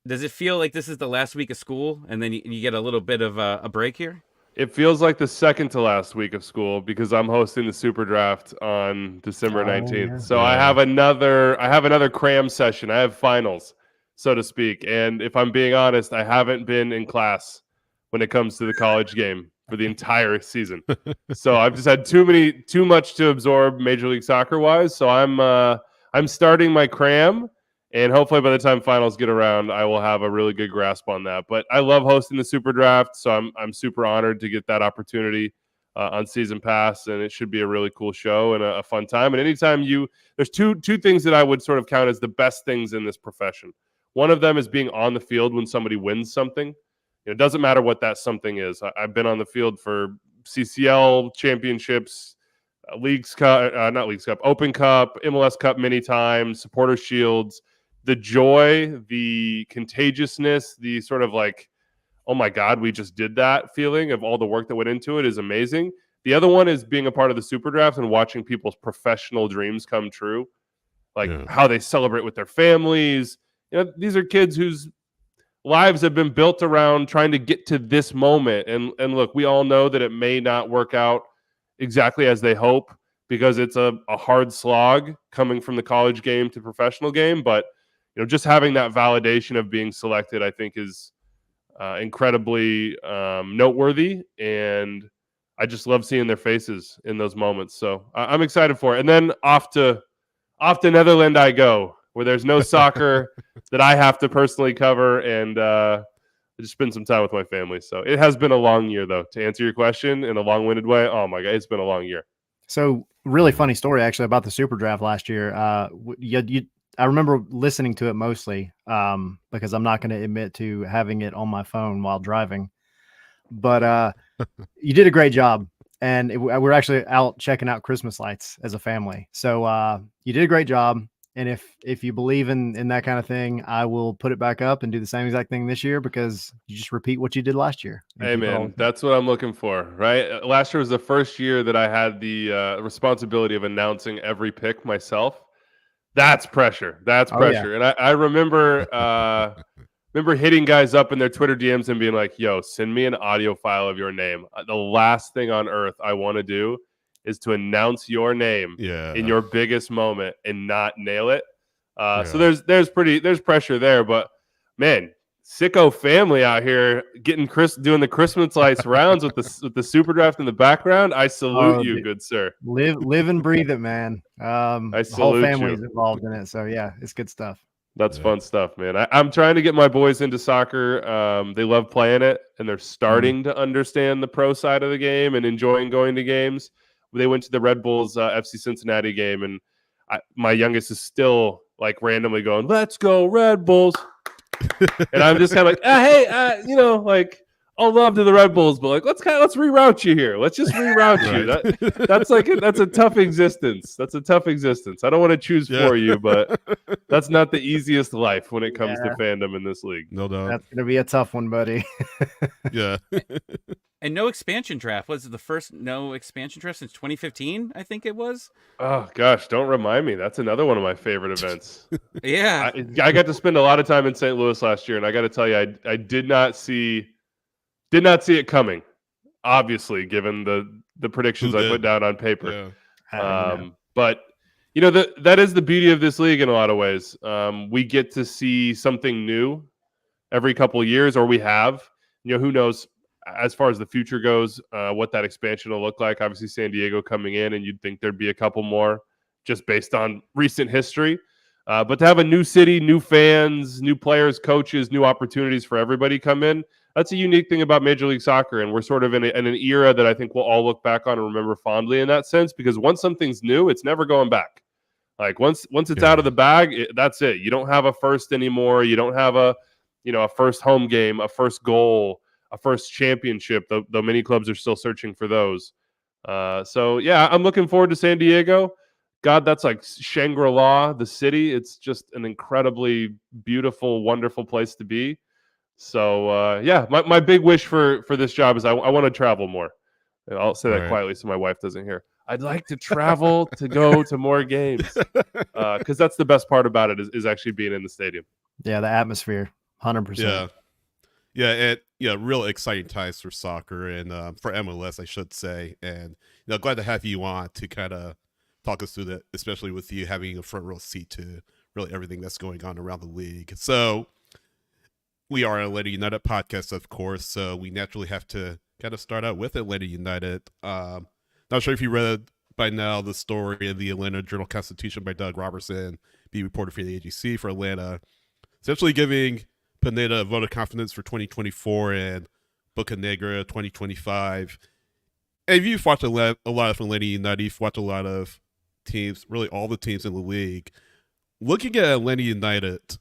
Does it feel like this is the last week of school and then you get a little bit of a break here?
It feels like the second to last week of school because I'm hosting the Super Draft on December 19th. Yeah. So I have another cram session. I have finals, so to speak. And if I'm being honest, I haven't been in class when it comes to the college game for the entire season. So I've just had too much to absorb Major League Soccer wise. So I'm starting my cram. And hopefully by the time finals get around, I will have a really good grasp on that. But I love hosting the Super Draft, so I'm super honored to get that opportunity on Season Pass, and it should be a really cool show and a fun time. And anytime there's two things that I would sort of count as the best things in this profession. One of them is being on the field when somebody wins something. It doesn't matter what that something is. I've been on the field for CCL championships, Leagues Cup, not Leagues Cup, Open Cup, MLS Cup many times, Supporter Shields. The joy, the contagiousness, the sort of oh my God, we just did that feeling of all the work that went into it is amazing. The other one is being a part of the Super Draft and watching people's professional dreams come true, how they celebrate with their families. These are kids whose lives have been built around trying to get to this moment. And look, we all know that it may not work out exactly as they hope because it's a hard slog coming from the college game to professional game, but just having that validation of being selected, I think, is incredibly noteworthy, and I just love seeing their faces in those moments. So I'm excited for it. And then off to Netherlands I go, where there's no soccer that I have to personally cover, and just spend some time with my family. So it has been a long year, though. To answer your question in a long-winded way, oh my God, it's been a long year.
So really funny story actually about the Super Draft last year. I remember listening to it mostly because I'm not going to admit to having it on my phone while driving. But you did a great job, and we're actually out checking out Christmas lights as a family. So you did a great job, and if you believe in that kind of thing, I will put it back up and do the same exact thing this year because you just repeat what you did last year.
Hey man, that's what I'm looking for, right? Last year was the first year that I had the responsibility of announcing every pick myself. That's pressure. That's pressure. Yeah. And I remember remember hitting guys up in their Twitter DMs and being like, yo, send me an audio file of your name. The last thing on earth I want to do is to announce your name in your biggest moment and not nail it. So there's pressure there, but man, sicko family out here doing the Christmas lights rounds with the super draft in the background. I salute you, good sir.
Live and breathe it, man.
I
the whole
salute
family's
you.
involved in it, so yeah, it's good stuff.
That's fun stuff, man. I'm trying to get my boys into soccer. They love playing it, and they're starting to understand the pro side of the game and enjoying going to games. They went to the Red Bulls FC Cincinnati game, and my youngest is still like randomly going, "Let's go Red Bulls," and I'm just kind of like, "Hey, like all love to the Red Bulls, but like let's reroute you here. Let's just reroute you. That's a tough existence. That's a tough existence. I don't want to choose for you, but that's not the easiest life when it comes to fandom in this league.
No doubt.
That's gonna be a tough one, buddy.
Yeah.
And no expansion draft. Was it the first no expansion draft since 2015? I think it was.
Oh gosh, don't remind me. That's another one of my favorite events.
Yeah,
I got to spend a lot of time in St. Louis last year, and I got to tell you, I did not see it coming. Obviously, given the predictions I put down on paper.
Yeah.
But that is the beauty of this league in a lot of ways. We get to see something new every couple of years, or we have. Who knows as far as the future goes, what that expansion will look like. Obviously, San Diego coming in, and you'd think there'd be a couple more just based on recent history. But to have a new city, new fans, new players, coaches, new opportunities for everybody come in, that's a unique thing about Major League Soccer. And we're sort of in an era that I think we'll all look back on and remember fondly in that sense, because once something's new, it's never going back. Like once it's out of the bag, that's it. You don't have a first anymore. You don't have a first home game, a first goal, a first championship, though many clubs are still searching for those. So yeah, I'm looking forward to San Diego. God, that's like Shangri-La, the city. It's just an incredibly beautiful, wonderful place to be. So yeah, my big wish for this job is I want to travel more. And I'll say that quietly so my wife doesn't hear. I'd like to travel to go to more games, because that's the best part about it is actually being in the stadium.
Yeah, the atmosphere, 100%.
Yeah, real exciting times for soccer and for MLS, I should say. And glad to have you on to kind of talk us through that, especially with you having a front row seat to really everything that's going on around the league. So we are an Atlanta United podcast, of course, so we naturally have to kind of start out with Atlanta United. Not sure if you read by now the story in the Atlanta Journal-Constitution by Doug Robertson, being reporter for the AGC for Atlanta, essentially giving Pineda a vote of confidence for 2024 and Bocanegra 2025. And if you've watched a lot of Atlanta United, you've watched a lot of teams, really all the teams in the league. Looking at Atlanta United,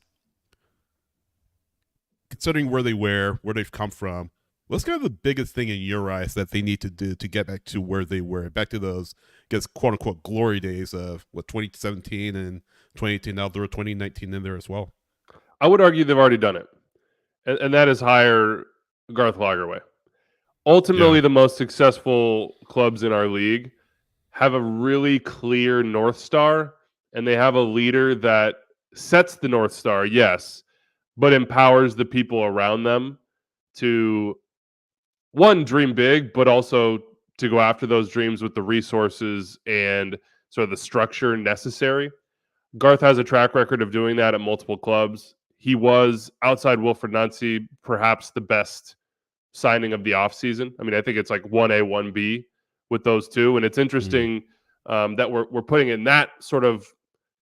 considering where they were, where they've come from, what's kind of the biggest thing in your eyes that they need to do to get back to where they were, back to those, I guess, quote-unquote glory days of 2017 and 2018, now there were 2019 in there as well?
I would argue they've already done it, and that is hire Garth Lagerwey. Ultimately, the most successful clubs in our league have a really clear North Star, and they have a leader that sets the North Star, yes, but empowers the people around them to, one, dream big, but also to go after those dreams with the resources and sort of the structure necessary. Garth has a track record of doing that at multiple clubs. He was, outside Wilfried Nancy, perhaps the best signing of the offseason. I mean, I think it's like 1A, 1B with those two. And it's interesting that we're putting in that sort of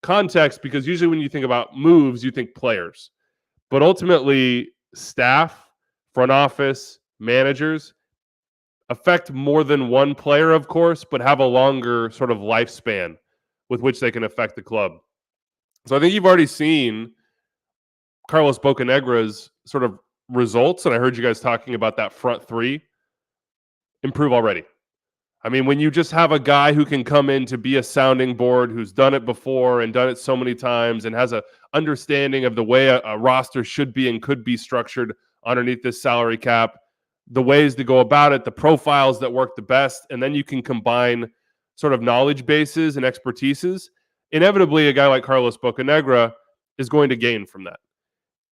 context, because usually when you think about moves, you think players. But ultimately, staff, front office, managers affect more than one player, of course, but have a longer sort of lifespan with which they can affect the club. So I think you've already seen Carlos Bocanegra's sort of results, and I heard you guys talking about that front three, improve already. I mean, when you just have a guy who can come in to be a sounding board, who's done it before and done it so many times and has a understanding of the way a roster should be and could be structured underneath this salary cap, the ways to go about it, the profiles that work the best, and then you can combine sort of knowledge bases and expertises, inevitably a guy like Carlos Bocanegra is going to gain from that.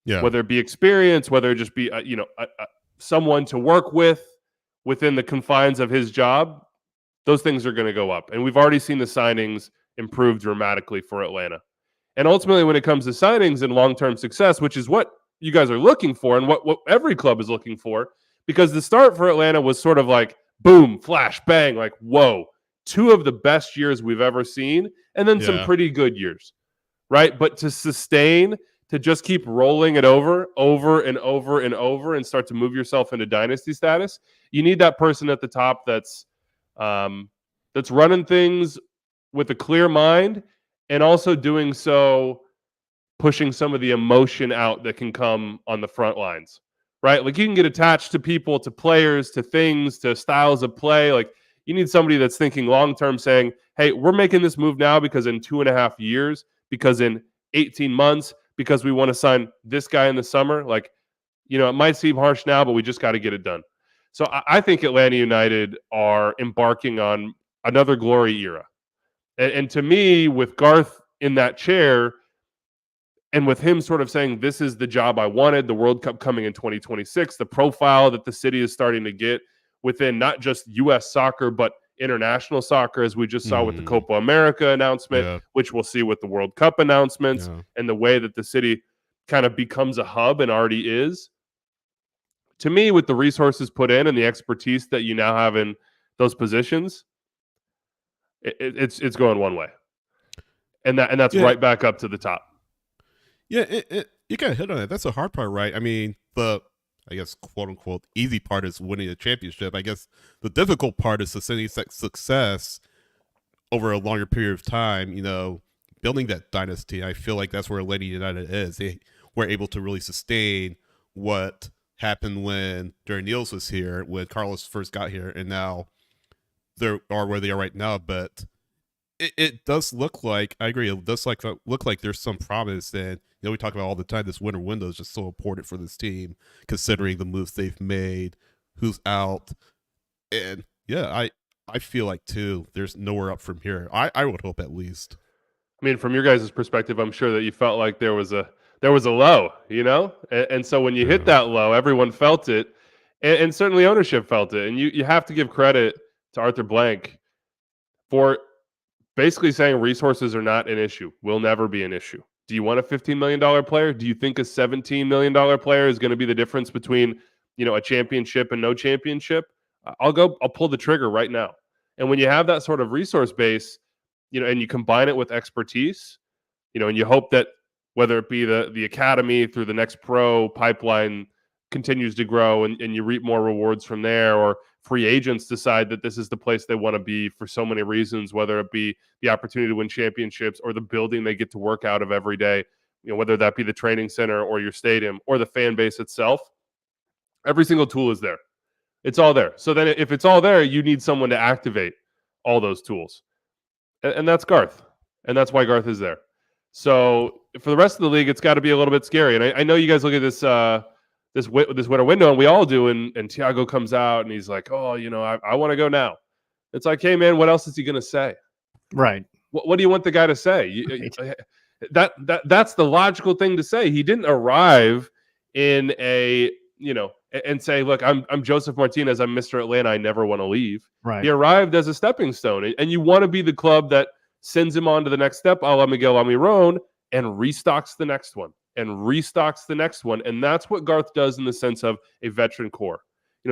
whether it be experience, whether it just be someone to work with within the confines of his job, those things are going to go up. And we've already seen the signings improve dramatically for Atlanta. And ultimately, when it comes to signings and long-term success, which is what you guys are looking for and what every club is looking for, because the start for Atlanta was sort of like boom, flash, bang, like whoa, 2 of the best years we've ever seen, and then some pretty good years, right? But to sustain, to just keep rolling it over and over and over and start to move yourself into dynasty status, you need that person at the top that's running things with a clear mind and also doing so pushing some of the emotion out that can come on the front lines, right? Like you can get attached to people, to players, to things, to styles of play. Like you need somebody that's thinking long-term saying, hey, we're making this move now because in 2.5 years, because in 18 months, because we want to sign this guy in the summer. Like, it might seem harsh now, but we just got to get it done. So I think Atlanta United are embarking on another glory era. And to me, with Garth in that chair and with him sort of saying, this is the job I wanted, the World Cup coming in 2026, the profile that the city is starting to get within not just U.S. soccer, but international soccer, as we just saw with the Copa America announcement, which we'll see with the World Cup announcements, and the way that the city kind of becomes a hub and already is. To me, with the resources put in and the expertise that you now have in those positions, it's going one way, and that's right back up to the top.
Yeah, you got to hit on it. That's the hard part, right? I mean, I guess, quote unquote, easy part is winning a championship. I guess the difficult part is sustaining success over a longer period of time, building that dynasty. I feel like that's where Atlanta United is. They were able to really sustain what happened when Darren Niels was here, when Carlos first got here, and now they are where they are right now. But it does look like, I agree, it does look like there's some promise. And we talk about all the time, this winter window is just so important for this team, considering the moves they've made, who's out. And I feel like too, there's nowhere up from here. I would hope, at least.
I mean, from your guys' perspective, I'm sure that you felt like there was a low, and so when you hit that low, everyone felt it, and certainly ownership felt it. And you have to give credit to Arthur Blank for basically saying resources are not an issue, will never be an issue. Do you want a $15 million player? Do you think a $17 million player is going to be the difference between, a championship and no championship? I'll pull the trigger right now. And when you have that sort of resource base, and you combine it with expertise, and you hope that whether it be the academy through the next pro pipeline continues to grow and you reap more rewards from there, or free agents decide that this is the place they want to be for so many reasons, whether it be the opportunity to win championships or the building they get to work out of every day, whether that be the training center or your stadium or the fan base itself. Every single tool is there. It's all there. So then if it's all there, you need someone to activate all those tools. And that's Garth. And that's why Garth is there. So for the rest of the league, it's got to be a little bit scary. And I know you guys look at this winter window, and we all do, and Thiago comes out and he's like, oh, I want to go now. It's like, hey, man, what else is he going to say?
Right.
What do you want the guy to say? Right. That's the logical thing to say. He didn't arrive in and say, look, I'm Joseph Martinez. I'm Mr. Atlanta. I never want to leave.
Right.
He arrived as a stepping stone, and you want to be the club that sends him on to the next step, a la Miguel Almiron, and restocks the next one. And that's what Garth does in the sense of a veteran core.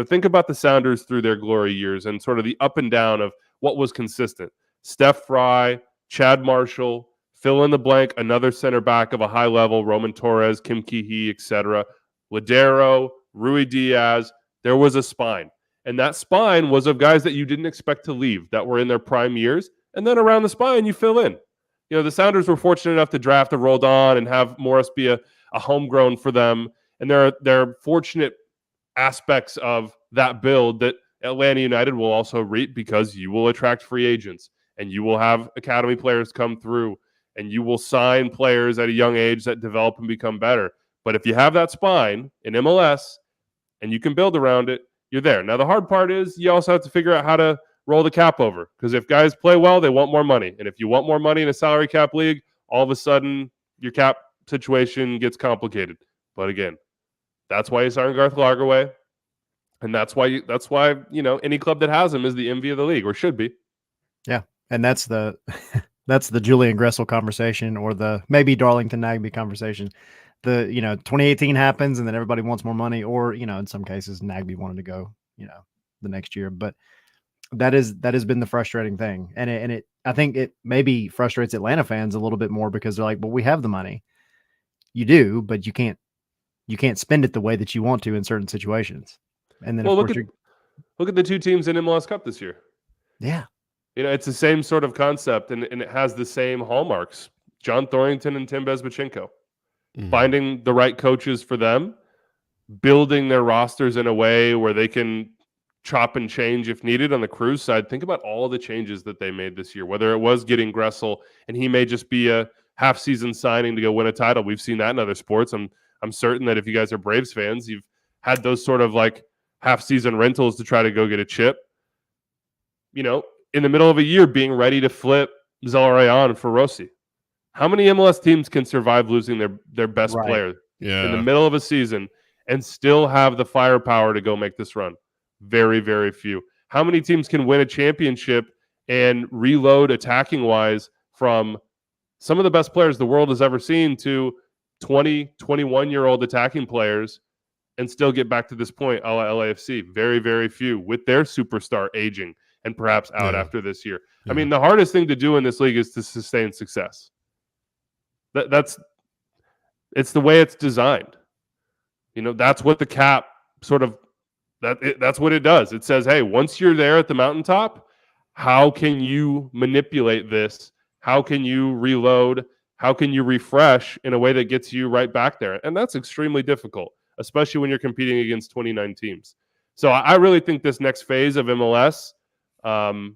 Think about the Sounders through their glory years and sort of the up and down of what was consistent. Steph Fry, Chad Marshall, fill in the blank, another center back of a high level, Roman Torres, Kim Ki-hee, etc. Ladero, Rui Diaz. There was a spine. And that spine was of guys that you didn't expect to leave, that were in their prime years. And then around the spine, you fill in. The Sounders were fortunate enough to draft a Roldan and have Morris be a homegrown for them. And there are fortunate aspects of that build that Atlanta United will also reap, because you will attract free agents and you will have academy players come through and you will sign players at a young age that develop and become better. But if you have that spine in MLS and you can build around it, you're there. Now, the hard part is you also have to figure out how to roll the cap over, because if guys play well, they want more money. And if you want more money in a salary cap league, all of a sudden your cap situation gets complicated. But again, that's why you signed Garth Lagerwey. And that's why any club that has him is the envy of the league, or should be.
Yeah. And that's the that's the Julian Gressel conversation, or the maybe Darlington Nagbe conversation. 2018 happens and then everybody wants more money, or, in some cases Nagbe wanted to go, the next year. But that has been the frustrating thing. And I think it maybe frustrates Atlanta fans a little bit more, because they're like, well, we have the money. You do, but you can't spend it the way that you want to in certain situations. And then
look at the two teams in MLS Cup this year.
Yeah.
It's the same sort of concept, and it has the same hallmarks. John Thorrington and Tim Bezbachenko. Finding the right coaches for them, building their rosters in a way where they can chop and change if needed. On the Cruise side, think about all the changes that they made this year, whether it was getting Gressel, and he may just be a half-season signing to go win a title. We've seen that in other sports. I'm certain that if you guys are Braves fans, you've had those sort of like half-season rentals to try to go get a chip. In the middle of a year, being ready to flip Zelarayan for Rossi. How many MLS teams can survive losing their best player in the middle of a season and still have the firepower to go make this run? Very, very few. How many teams can win a championship and reload attacking-wise from some of the best players the world has ever seen to 20, 21-year-old attacking players and still get back to this point a la LAFC? Very, very few, with their superstar aging and perhaps out after this year. Yeah. I mean, the hardest thing to do in this league is to sustain success. It's the way it's designed. That's what the cap that's what it does. It says, hey, once you're there at the mountaintop, how can you manipulate this? How can you reload? How can you refresh in a way that gets you right back there? And that's extremely difficult, especially when you're competing against 29 teams. So I really think this next phase of MLS, I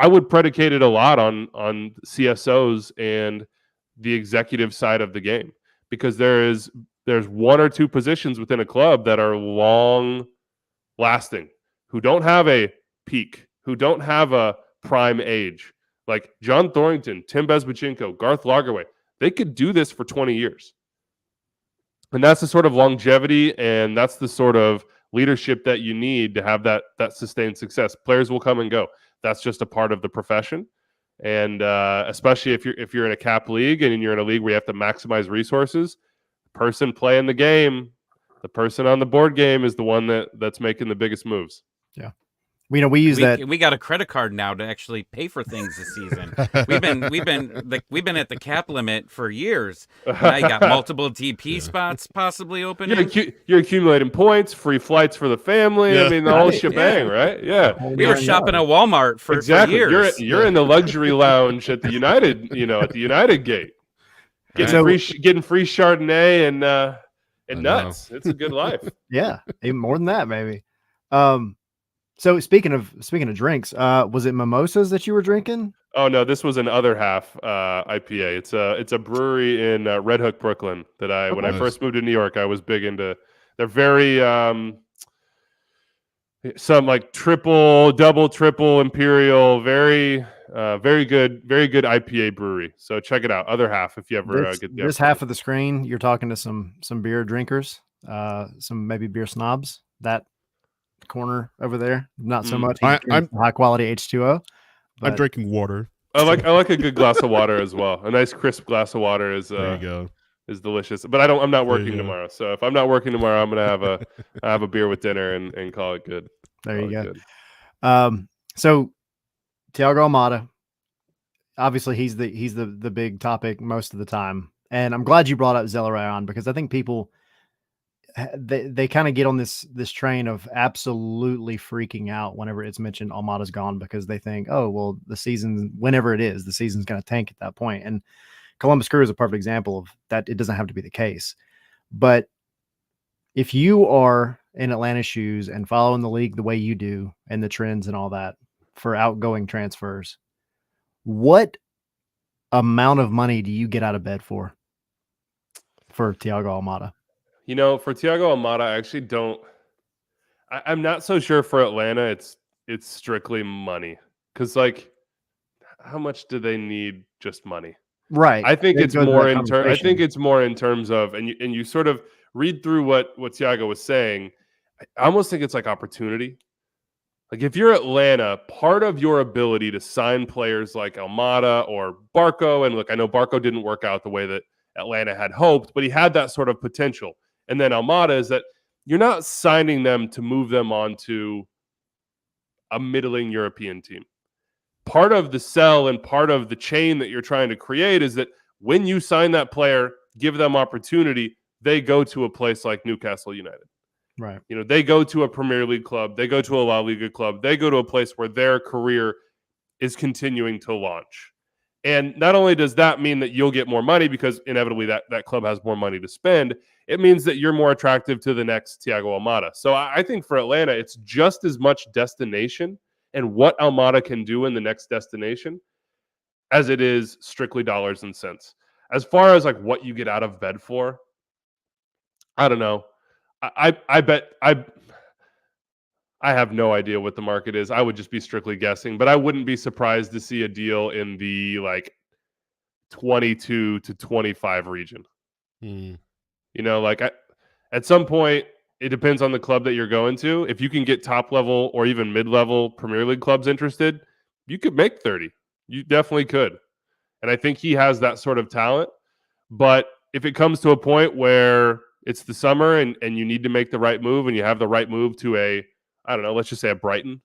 would predicate it a lot on CSOs and the executive side of the game, because there's one or two positions within a club that are long lasting, who don't have a peak, who don't have a prime age, like John Thorrington, Tim Bezbachenko, Garth Lagerwey. They could do this for 20 years. And that's the sort of longevity, and that's the sort of leadership that you need to have that sustained success. Players will come and go. That's just a part of the profession. And especially if you're in a cap league and you're in a league where you have to maximize resources, the person playing the game, the person on the board game is the one that's making the biggest moves.
Yeah. We use that.
We got a credit card now to actually pay for things this season. we've been at the cap limit for years. Now you got multiple DP spots possibly opening.
You're accumulating points, free flights for the family. Yeah. I mean, the whole shebang, right? Yeah.
We were shopping at Walmart for years.
You're in the luxury lounge at the United, at the United gate, getting free Chardonnay and nuts. It's a good life.
Yeah, even more than that, maybe. So speaking of drinks, was it mimosas that you were drinking?
Oh no, this was an other half IPA. It's a brewery in Red Hook, Brooklyn that when I first moved to New York, I was big into. They're very some like double, triple imperial, very good IPA brewery. So check it out. Other half if you ever get
this half of the screen. You're talking to some beer drinkers, some maybe beer snobs. That corner over there, not so much. I'm high quality H2O.
I'm drinking water.
I like a good glass of water as well. A nice crisp glass of water is
there you go.
Is delicious. But I'm not working tomorrow. So if I'm not working tomorrow, I'm gonna have a beer with dinner and call it good.
There you go. So Thiago Almada, obviously he's the big topic most of the time, and I'm glad you brought up Zelarayan, because I think people they kind of get on this train of absolutely freaking out whenever it's mentioned Almada's gone, because they think, oh, well, the season, whenever it is, the season's going to tank at that point. And Columbus Crew is a perfect example of that. It doesn't have to be the case. But if you are in Atlanta's shoes and following the league the way you do and the trends and all that for outgoing transfers, what amount of money do you get out of bed for Thiago Almada?
For Thiago Almada, I actually don't. I'm not so sure for Atlanta. It's strictly money, because how much do they need? Just money.
Right.
I think
It
it's
goes to
more
that
in terms. I
conversation.
think it's more in terms of, and you sort of read through what Thiago was saying. I almost think it's like opportunity. Like if you're Atlanta, part of your ability to sign players like Almada or Barco, and look, I know Barco didn't work out the way that Atlanta had hoped, but he had that sort of potential. And then Almada is that you're not signing them to move them onto a middling European team. Part of the sell and part of the chain that you're trying to create is that when you sign that player, give them opportunity, they go to a place like Newcastle United.
Right.
You know, they go to a Premier League club, they go to a La Liga club, they go to a place where their career is continuing to launch. And not only does that mean that you'll get more money because inevitably that club has more money to spend, it means that you're more attractive to the next Thiago Almada. So I think for Atlanta, it's just as much destination and what Almada can do in the next destination as it is strictly dollars and cents. As far as like what you get out of bed for, I don't know. I bet I have no idea what the market is. I would just be strictly guessing, but I wouldn't be surprised to see a deal in the like 22 to 25 region. You know, like at some point, it depends on the club that you're going to. If you can get top level or even mid-level Premier League clubs interested, you could make 30. You definitely could. And I think he has that sort of talent. But if it comes to a point where it's the summer and you need to make the right move and you have the right move to a, I don't know, let's just say a Brighton,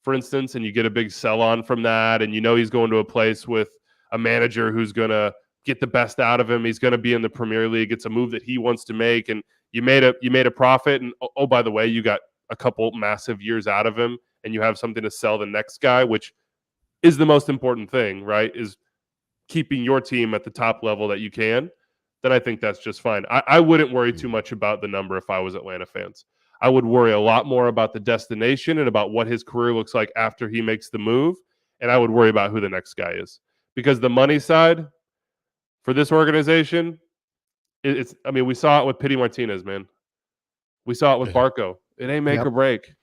for instance, and you get a big sell on from that, and you know he's going to a place with a manager who's going to get the best out of him. He's going to be in the Premier League. It's a move that he wants to make, and you made a profit. And oh, by the way, you got a couple massive years out of him, and you have something to sell the next guy, which is the most important thing, right? Is keeping your team at the top level that you can. Then I think that's just fine. I wouldn't worry too much about the number if I was Atlanta fans. I would worry a lot more about the destination and about what his career looks like after he makes the move. And I would worry about who the next guy is. Because the money side for this organization, I mean, we saw it with Pity Martinez, man. We saw it with Barco. It ain't make or break.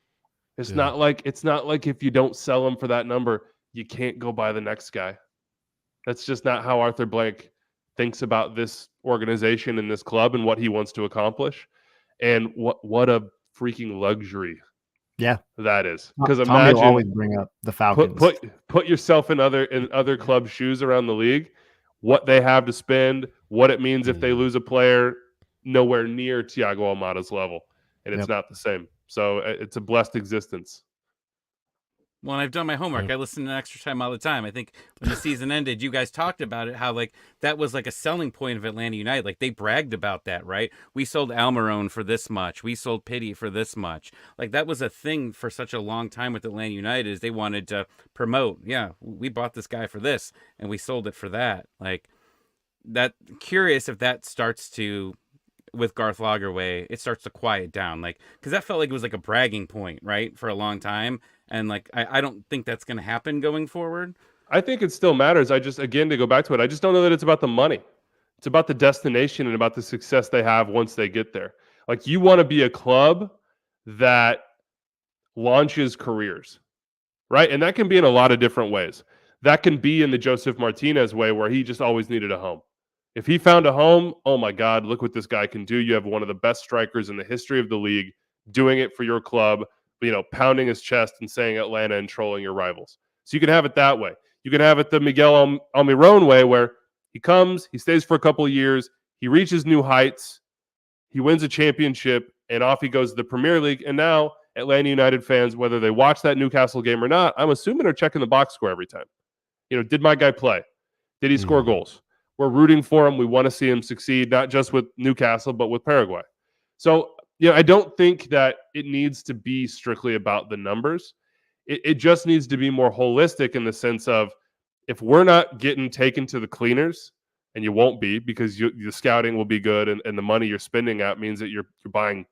It's not like if you don't sell him for that number, you can't go buy the next guy. That's just not how Arthur Blank thinks about this organization and this club and what he wants to accomplish. And what a freaking luxury that is. Because imagine,
will always bring up the Falcons.
Put yourself in other clubs' shoes around the league, what they have to spend, what it means if they lose a player nowhere near Thiago Almada's level, and it's not the same. So it's a blessed existence.
Well, and I've done my homework. I listen to Extra Time all the time. I think when the season ended, you guys talked about it, how like that was like a selling point of Atlanta United. Like they bragged about that, right? We sold Almiron for this much. We sold Pity for this much. Like that was a thing for such a long time with Atlanta United, is they wanted to promote. Yeah, we bought this guy for this and we sold it for that. Like that. Curious if that starts to, with Garth Lagerwey, it starts to quiet down. Like, because that felt like it was like a bragging point, right, for a long time. And like, I don't think that's going to happen going forward.
I think it still matters. Again, to go back to it, I just don't know that it's about the money. It's about the destination and about the success they have once they get there. Like, you want to be a club that launches careers, right? And that can be in a lot of different ways. That can be in the Joseph Martinez way, where he just always needed a home. If he found a home, oh my God, look what this guy can do. You have one of the best strikers in the history of the league doing it for your club, you know, pounding his chest and saying Atlanta and trolling your rivals. So you can have it that way. You can have it the Miguel Almiron way, where he comes, he stays for a couple of years, he reaches new heights, he wins a championship, and off he goes to the Premier League. And now Atlanta United fans, whether they watch that Newcastle game or not, I'm assuming are checking the box score every time. You know, did my guy play? Did he score goals? We're rooting for him. We want to see him succeed, not just with Newcastle, but with Paraguay. So, you know, I don't think that it needs to be strictly about the numbers. It just needs to be more holistic in the sense of, if we're not getting taken to the cleaners, and you won't be, because the scouting will be good, and the money you're spending out means that you're buying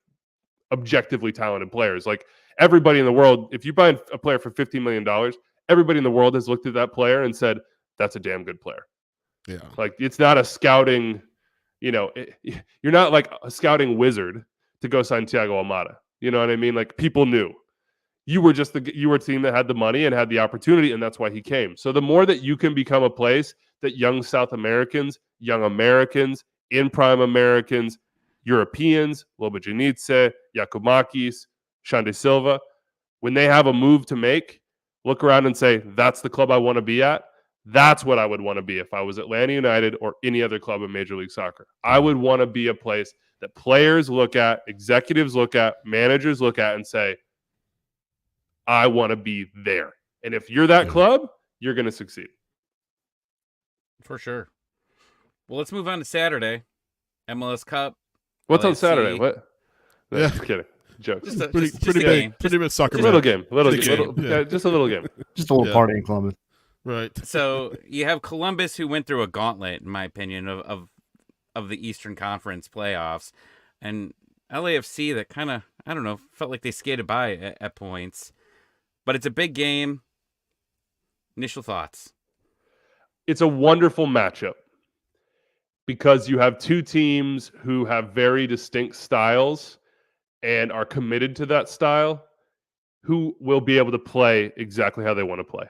objectively talented players. Like, everybody in the world, if you buy a player for $15 million, everybody in the world has looked at that player and said, that's a damn good player.
Yeah.
Like, it's not a scouting, you know, you're not like a scouting wizard to go sign Thiago Almada. You know what I mean? Like, people knew. You were a team that had the money and had the opportunity, and that's why he came. So the more that you can become a place that young South Americans, young Americans, in prime Americans, Europeans, Lobojanice, Yakumakis, Xande Silva, when they have a move to make, look around and say, that's the club I want to be at. That's what I would want to be if I was Atlanta United or any other club in Major League Soccer. I would want to be a place that players look at, executives look at, managers look at and say, I want to be there. And if you're that club, you're going to succeed.
For sure. Well, let's move on to Saturday. MLS Cup.
What's
LAFC.
on Saturday? What? No,
Yeah.
just kidding. Jokes.
Just a
Pretty much soccer.
Just a little
match.
game. Little
Just a
game.
game. Yeah.
Just a little game.
Just a little party in Columbus.
Right.
So you have Columbus, who went through a gauntlet, in my opinion, of the Eastern Conference playoffs, and LAFC that kind of, I don't know, felt like they skated by at points. But it's a big game. Initial thoughts.
It's a wonderful matchup because you have two teams who have very distinct styles and are committed to that style, who will be able to play exactly how they want to play.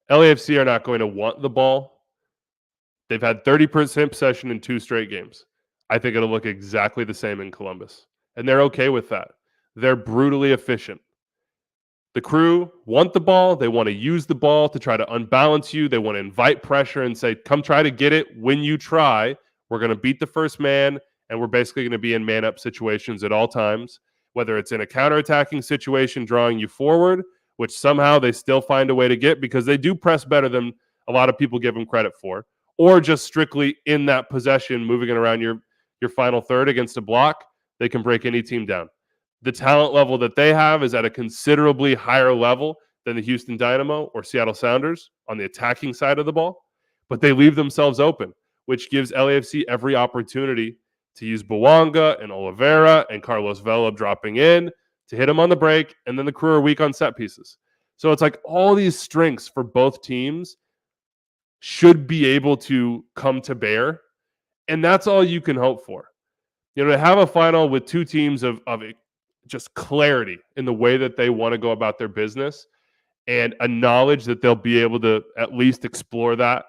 LAFC are not going to want the ball. They've had 30% possession in 2 straight games. I think it'll look exactly the same in Columbus. And they're okay with that. They're brutally efficient. The Crew want the ball. They want to use the ball to try to unbalance you. They want to invite pressure and say, come try to get it. When you try, we're going to beat the first man, and we're basically going to be in man-up situations at all times, whether it's in a counterattacking situation drawing you forward, which somehow they still find a way to get because they do press better than a lot of people give them credit for, or just strictly in that possession, moving it around your final third against a block, they can break any team down. The talent level that they have is at a considerably higher level than the Houston Dynamo or Seattle Sounders on the attacking side of the ball, but they leave themselves open, which gives LAFC every opportunity to use Bouanga and Oliveira and Carlos Vela dropping in to hit them on the break, and then the Crew are weak on set pieces. So it's like all these strengths for both teams should be able to come to bear, and that's all you can hope for. You know, to have a final with two teams of just clarity in the way that they want to go about their business and a knowledge that they'll be able to at least explore that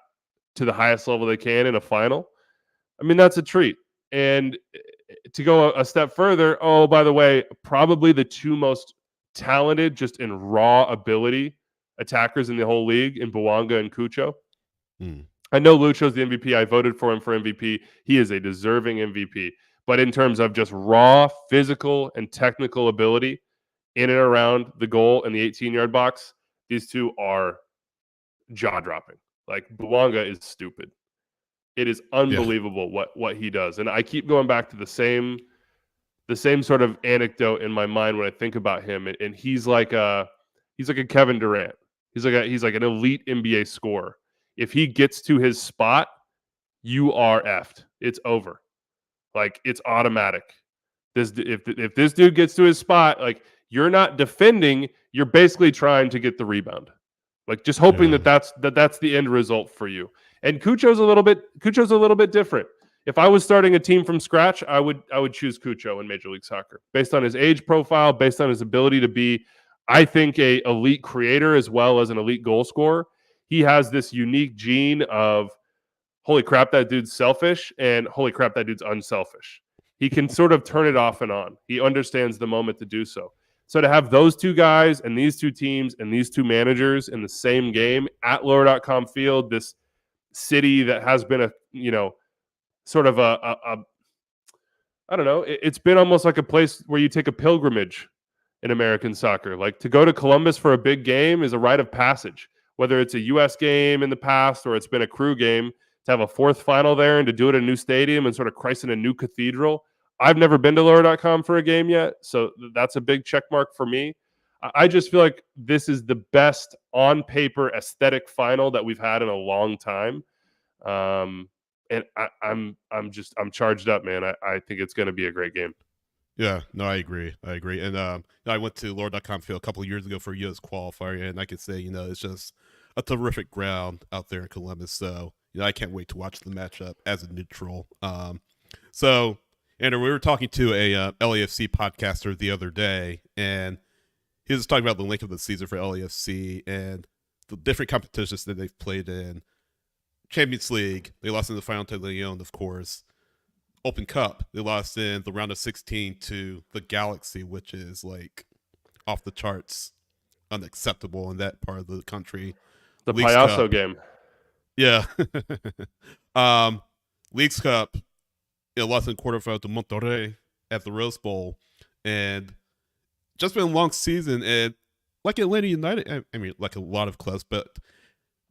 to the highest level they can in a final. I mean, that's a treat. And to go a step further, oh, by the way, probably the two most talented, just in raw ability, attackers in the whole league in Bouanga and Cucho. I know Lucho's the MVP. I voted for him for MVP. He is a deserving MVP. But in terms of just raw physical and technical ability in and around the goal and the 18-yard box, these two are jaw-dropping. Like, Bouanga is stupid. It is unbelievable what he does. And I keep going back to the same sort of anecdote in my mind when I think about him. And he's like a Kevin Durant. He's like an elite NBA scorer. If he gets to his spot, you are effed. It's over. Like, it's automatic. If this dude gets to his spot, like, you're not defending, you're basically trying to get the rebound. Like, just hoping that's the end result for you. And Cucho's a little bit different. If I was starting a team from scratch, I would choose Cucho in Major League Soccer based on his age profile, based on his ability to be, I think, a elite creator as well as an elite goal scorer. He has this unique gene of, holy crap, that dude's selfish, and holy crap, that dude's unselfish. He can sort of turn it off and on. He understands the moment to do so. So to have those two guys and these two teams and these two managers in the same game at Lower.com Field, this city that has been a, sort of a I don't know, it's been almost like a place where you take a pilgrimage in American soccer. Like, to go to Columbus for a big game is a rite of passage, whether it's a U.S. game in the past or it's been a Crew game. To have a fourth final there and to do it in a new stadium and sort of christ in a new cathedral. I've never been to Lower.com for a game yet, so that's a big check mark for me. I just feel like this is the best on paper aesthetic final that we've had in a long time. And I'm charged up, man. I think it's going to be a great game.
Yeah, no, I agree. And I went to Lower.com Field a couple of years ago for a U.S. qualifier, and I could say, it's just a terrific ground out there in Columbus. So, I can't wait to watch the matchup as a neutral. So, Andrew, we were talking to a LAFC podcaster the other day, and he was talking about the length of the season for LAFC and the different competitions that they've played in. Champions League, they lost in the final to Lyon, of course. Open Cup, they lost in the round of 16 to the Galaxy, which is like off the charts, unacceptable in that part of the country.
The
Leagues
Payaso
Cup,
game.
yeah. Leagues Cup, it lost in quarterfinal to Monterrey at the Rose Bowl, and just been a long season. And like Atlanta United, I mean, like a lot of clubs, but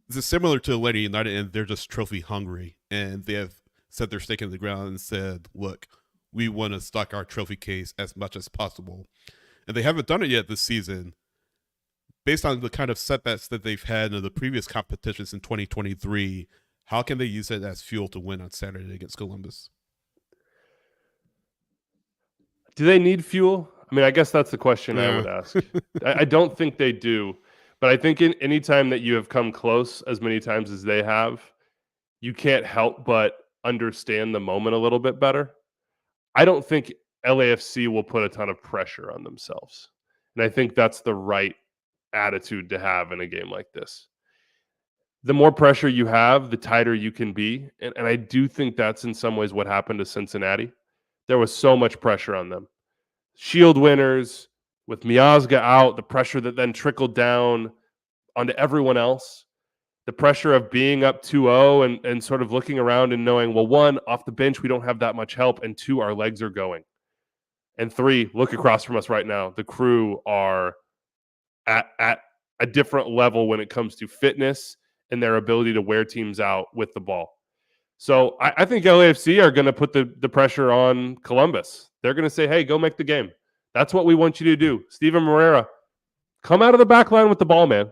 this is similar to Atlanta United, and they're just trophy hungry, and they have set their stake in the ground and said, look, we want to stock our trophy case as much as possible. And they haven't done it yet this season. Based on the kind of setbacks that they've had in the previous competitions in 2023, how can they use it as fuel to win on Saturday against Columbus?
Do they need fuel? I mean, I guess that's the question I would ask. I don't think they do. But I think any time that you have come close as many times as they have, you can't help but understand the moment a little bit better. I don't think LAFC will put a ton of pressure on themselves. And I think that's the right attitude to have in a game like this. The more pressure you have, the tighter you can be. And I do think that's in some ways what happened to Cincinnati. There was so much pressure on them. Shield winners, with Miazga out, the pressure that then trickled down onto everyone else. The pressure of being up 2-0 and sort of looking around and knowing, well, one, off the bench, we don't have that much help. And two, our legs are going. And three, look across from us right now. The Crew are at a different level when it comes to fitness and their ability to wear teams out with the ball. So I think LAFC are going to put the pressure on Columbus. They're going to say, hey, go make the game. That's what we want you to do. Steven Moreira, come out of the back line with the ball, man.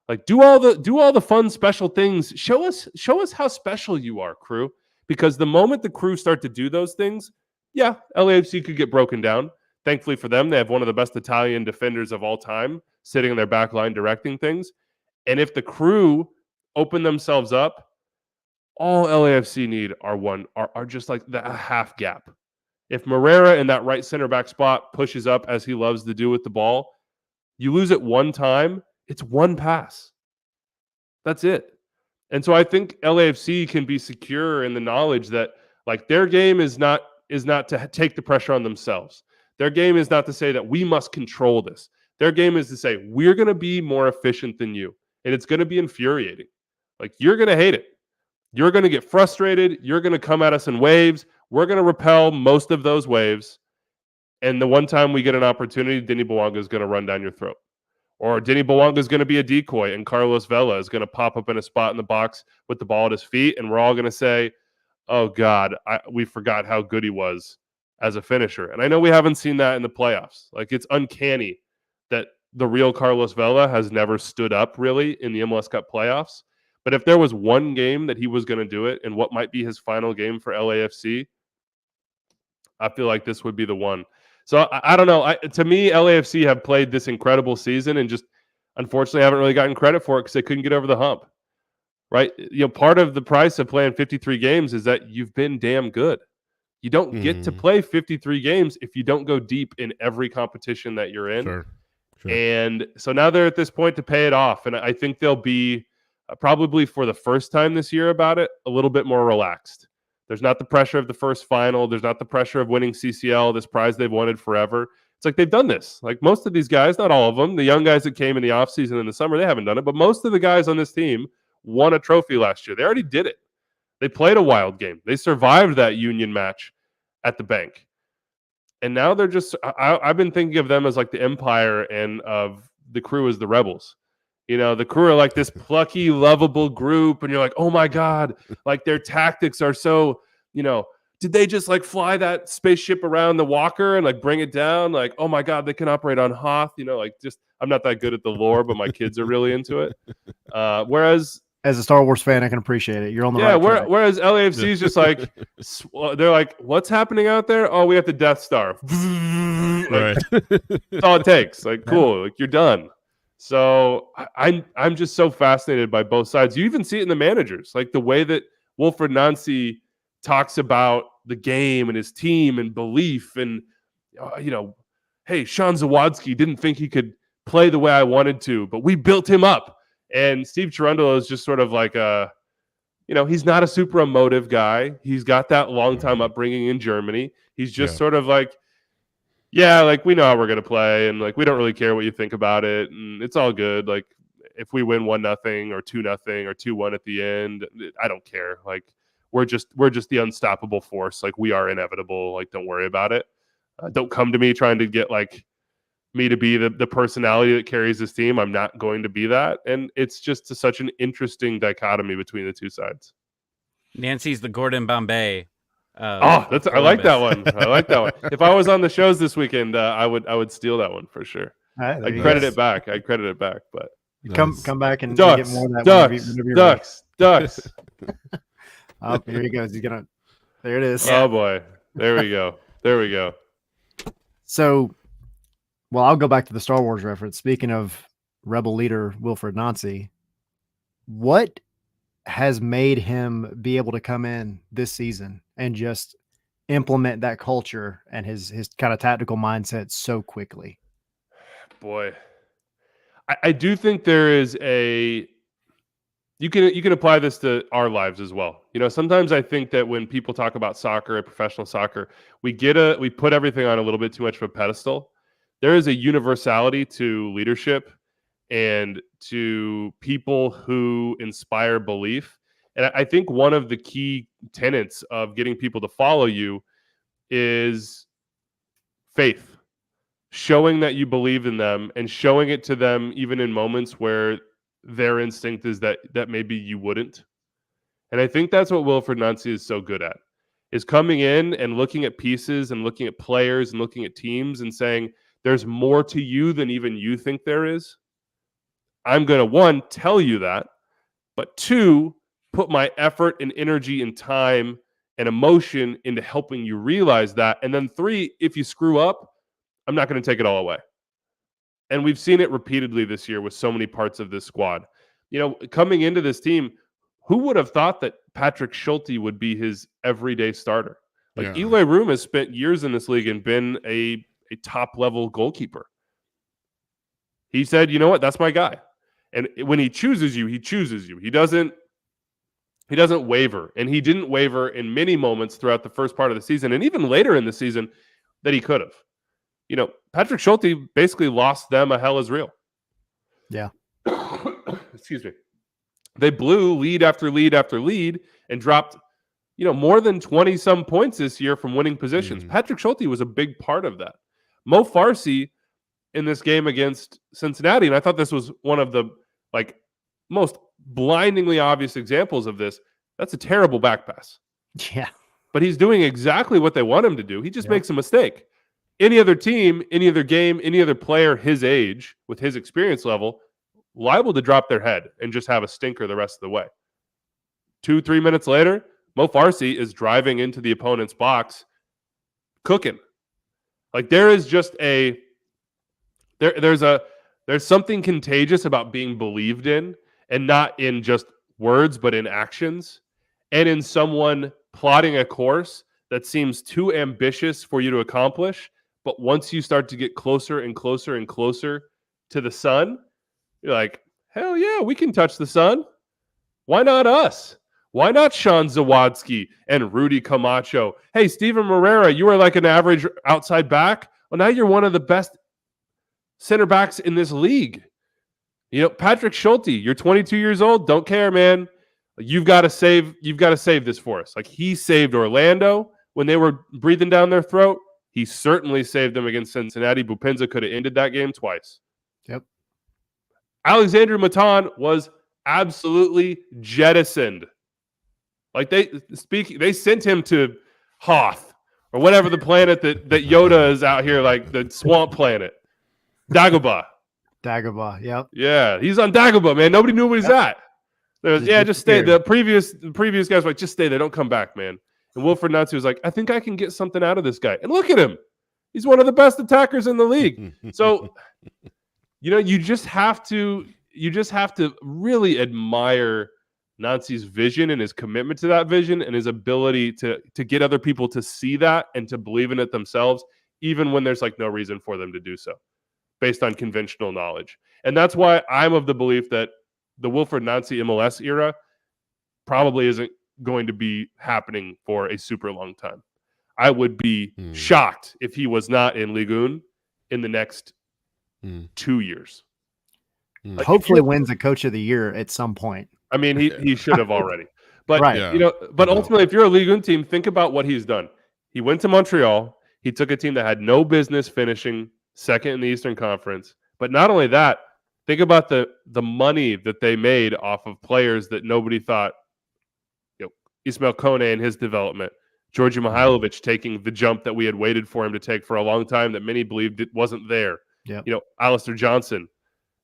Like, do all the fun, special things. Show us how special you are, Crew. Because the moment the Crew start to do those things, yeah, LAFC could get broken down. Thankfully for them, they have one of the best Italian defenders of all time sitting in their back line directing things. And if the Crew open themselves up, all LAFC need are just like a half gap. If Moreira in that right center back spot pushes up as he loves to do with the ball, you lose it one time, it's one pass. That's it. And so I think LAFC can be secure in the knowledge that like their game is not to take the pressure on themselves. Their game is not to say that we must control this. Their game is to say we're going to be more efficient than you. And it's going to be infuriating. Like you're going to hate it. You're going to get frustrated. You're going to come at us in waves. We're going to repel most of those waves. And the one time we get an opportunity, Denny Bouanga is going to run down your throat. Or Denny Bouanga is going to be a decoy, and Carlos Vela is going to pop up in a spot in the box with the ball at his feet, and we're all going to say, oh, God, we forgot how good he was as a finisher. And I know we haven't seen that in the playoffs. Like, it's uncanny that the real Carlos Vela has never stood up, really, in the MLS Cup playoffs. But if there was one game that he was going to do it, and what might be his final game for LAFC, I feel like this would be the one. So I don't know. To me, LAFC have played this incredible season and just unfortunately haven't really gotten credit for it because they couldn't get over the hump. Right? You know, part of the price of playing 53 games is that you've been damn good. You don't get to play 53 games if you don't go deep in every competition that you're in.
Sure.
And so now they're at this point to pay it off. And I think they'll be probably for the first time this year about it, a little bit more relaxed. There's not the pressure of the first final. There's not the pressure of winning CCL, this prize they've wanted forever. It's like they've done this. Like most of these guys, not all of them, the young guys that came in the offseason in the summer, they haven't done it. But most of the guys on this team won a trophy last year. They already did it. They played a wild game. They survived that Union match at the bank. And now they're just, I've been thinking of them as like the Empire and of the Crew as the Rebels. You know, the Crew are like this plucky, lovable group. And you're like, oh my God, like their tactics are so, you know, did they just like fly that spaceship around the Walker and like bring it down? Like, oh my God, they can operate on Hoth. You know, like just, I'm not that good at the lore, but my kids are really into it. Whereas,
as a Star Wars fan, I can appreciate it. You're on the right track.
Whereas LAFC is just like, they're like, what's happening out there? Oh, we have the Death Star. Like, that's all it takes. Like, cool. Like, you're done. So I'm just so fascinated by both sides. You even see it in the managers, like the way that Wilfried Nancy talks about the game and his team and belief. And, you know, hey, Sean Zawadzki didn't think he could play the way I wanted to, but we built him up. And Steve Cherundolo is just sort of like he's not a super emotive guy. He's got that long time upbringing in Germany. He's just sort of like, yeah, like we know how we're going to play. And like, we don't really care what you think about it. And it's all good. Like if we win 1-0 or 2-0 or 2-1 at the end, I don't care. Like we're just the unstoppable force. Like we are inevitable. Like, don't worry about it. Don't come to me trying to get like me to be the personality that carries this team. I'm not going to be that. And it's just such an interesting dichotomy between the two sides.
Nancy's the Gordon Bombay.
I like that one. I like that one. If I was on the shows this weekend, I would steal that one for sure. I'd credit it back. But
come back and
Ducks,
get more of that.
Ducks.
Oh, here he goes. There it is.
Oh boy. There we go.
So, well, I'll go back to the Star Wars reference. Speaking of rebel leader Wilfried Nancy, what has made him be able to come in this season and just implement that culture and his kind of tactical mindset so quickly?
Boy, I do think there is you can apply this to our lives as well. Sometimes I think that when people talk about soccer and professional soccer, we put everything on a little bit too much of a pedestal. There is a universality to leadership and to people who inspire belief. And I think one of the key tenets of getting people to follow you is faith, showing that you believe in them and showing it to them even in moments where their instinct is that maybe you wouldn't. And I think that's what Wilfried Nancy is so good at, is coming in and looking at pieces and looking at players and looking at teams and saying, there's more to you than even you think there is. I'm going to, 1, tell you that, but 2, put my effort and energy and time and emotion into helping you realize that. And then 3, if you screw up, I'm not going to take it all away. And we've seen it repeatedly this year with so many parts of this squad. Coming into this team, who would have thought that Patrick Schulte would be his everyday starter? Like Eli Room has spent years in this league and been a top-level goalkeeper. He said, you know what, that's my guy. And when he chooses you, he chooses you. He doesn't waver. And he didn't waver in many moments throughout the first part of the season and even later in the season that he could have. Patrick Schulte basically lost them a hell is real.
Yeah.
Excuse me. They blew lead after lead after lead and dropped, more than 20-some points this year from winning positions. Patrick Schulte was a big part of that. Mo Farsi in this game against Cincinnati, and I thought this was one of the most blindingly obvious examples of this. That's a terrible back pass.
Yeah.
But he's doing exactly what they want him to do. He just makes a mistake. Any other team, any other game, any other player his age with his experience level, liable to drop their head and just have a stinker the rest of the way. 2-3 minutes later, Mo Farsi is driving into the opponent's box, cooking. Like there is just there's something contagious about being believed in, and not in just words, but in actions, and in someone plotting a course that seems too ambitious for you to accomplish. But once you start to get closer and closer and closer to the sun, you're like, hell yeah, we can touch the sun. Why not us? Why not Sean Zawadzki and Rudy Camacho? Hey, Steven Moreira, you were like an average outside back. Well, now you're one of the best center backs in this league. Patrick Schulte, you're 22 years old. Don't care, man. You've got to save this for us. Like he saved Orlando when they were breathing down their throat. He certainly saved them against Cincinnati. Bupenza could have ended that game twice.
Yep.
Alexandru Matan was absolutely jettisoned. Like they sent him to Hoth or whatever the planet that Yoda is out here, like the swamp planet. Dagobah.
Yep.
Yeah, he's on Dagobah, man. Nobody knew where he's at. Just stay. The previous guys were like, just stay there. Don't come back, man. And Wilfried Nancy was like, I think I can get something out of this guy. And look at him. He's one of the best attackers in the league. So, you just have to really admire Nancy's vision and his commitment to that vision and his ability to get other people to see that and to believe in it themselves, even when there's no reason for them to do so based on conventional knowledge. And that's why I'm of the belief that the Wilfried Nancy MLS era probably isn't going to be happening for a super long time. I would be shocked if he was not in Ligue 1 in the next 2 years.
Like, hopefully wins a coach of the year at some point.
I mean, he should have already. But
right.
you know, but ultimately, if you're a Ligue 1 team, think about what he's done. He went to Montreal. He took a team that had no business finishing second in the Eastern Conference. But not only that, think about the money that they made off of players that nobody thought. You know, Ismail Kone and his development, Georgi Mihailovic taking the jump that we had waited for him to take for a long time that many believed it wasn't there.
Yep.
You know, Alistair Johnson.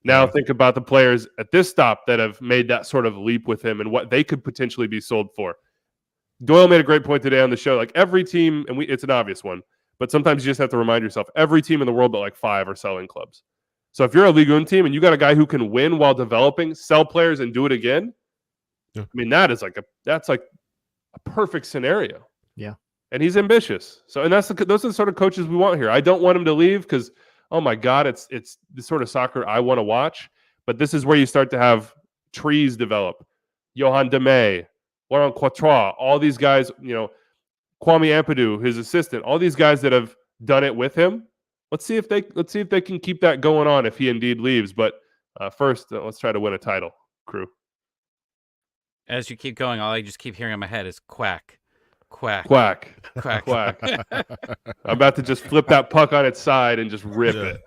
Now think about the players at this stop that have made that sort of leap with him and what they could potentially be sold for. Doyle made a great point today on the show. Like every team, and it's an obvious one, but sometimes you just have to remind yourself, every team in the world but like 5 are selling clubs. So if you're a Ligue 1 team and you got a guy who can win while developing, sell players and do it again, I mean, that's like a perfect scenario.
Yeah.
And he's ambitious. So, and those are the sort of coaches we want here. I don't want him to leave because, oh my God, it's the sort of soccer I want to watch. But this is where you start to have trees develop. Johan Demey, Laurent Quattrois, all these guys, you know, Kwame Ampadu, his assistant, all these guys that have done it with him. Let's see if they can keep that going on if he indeed leaves. But first, let's try to win a title, crew.
As you keep going, all I just keep hearing in my head is quack, quack,
quack,
quack,
quack. I'm about to just flip that puck on its side and just rip it.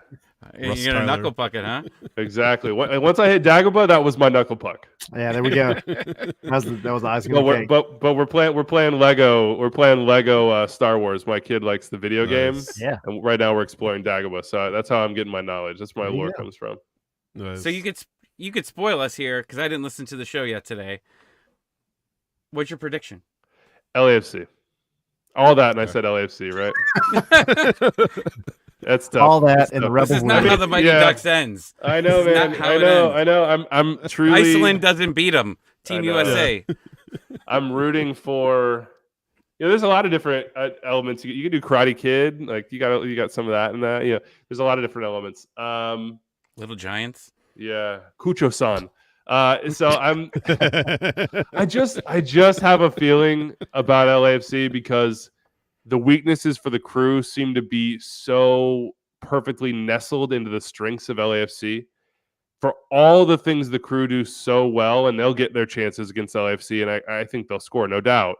You're gonna knuckle puck it, huh?
Exactly. Once I hit Dagobah, that was my knuckle puck.
Yeah, there we go. That was the icing on
But
the cake.
but we're playing Lego. We're playing Lego Star Wars. My kid likes the video game.
Yeah.
And right now we're exploring Dagobah. So that's how I'm getting my knowledge. That's where my lore comes from.
Nice.
So you could spoil us here because I didn't listen to the show yet today. What's your prediction?
LAFC. All that, and I said LAFC, right? That's tough.
All that
That's
and the
tough.
Rebels.
This is not how the Mighty Ducks ends.
I know,
This is
man.
not how
I
it
know.
ends.
I know. I'm truly.
Iceland doesn't beat them. Team
I know.
USA.
I'm rooting for. You know, there's a lot of different elements. You can do Karate Kid, like you got some of that and that. You know, there's a lot of different elements.
Little Giants.
Yeah, Kucho-san. So I just have a feeling about LAFC because the weaknesses for the Crew seem to be so perfectly nestled into the strengths of LAFC. For all the things the Crew do so well, and they'll get their chances against LAFC, and I think they'll score, no doubt.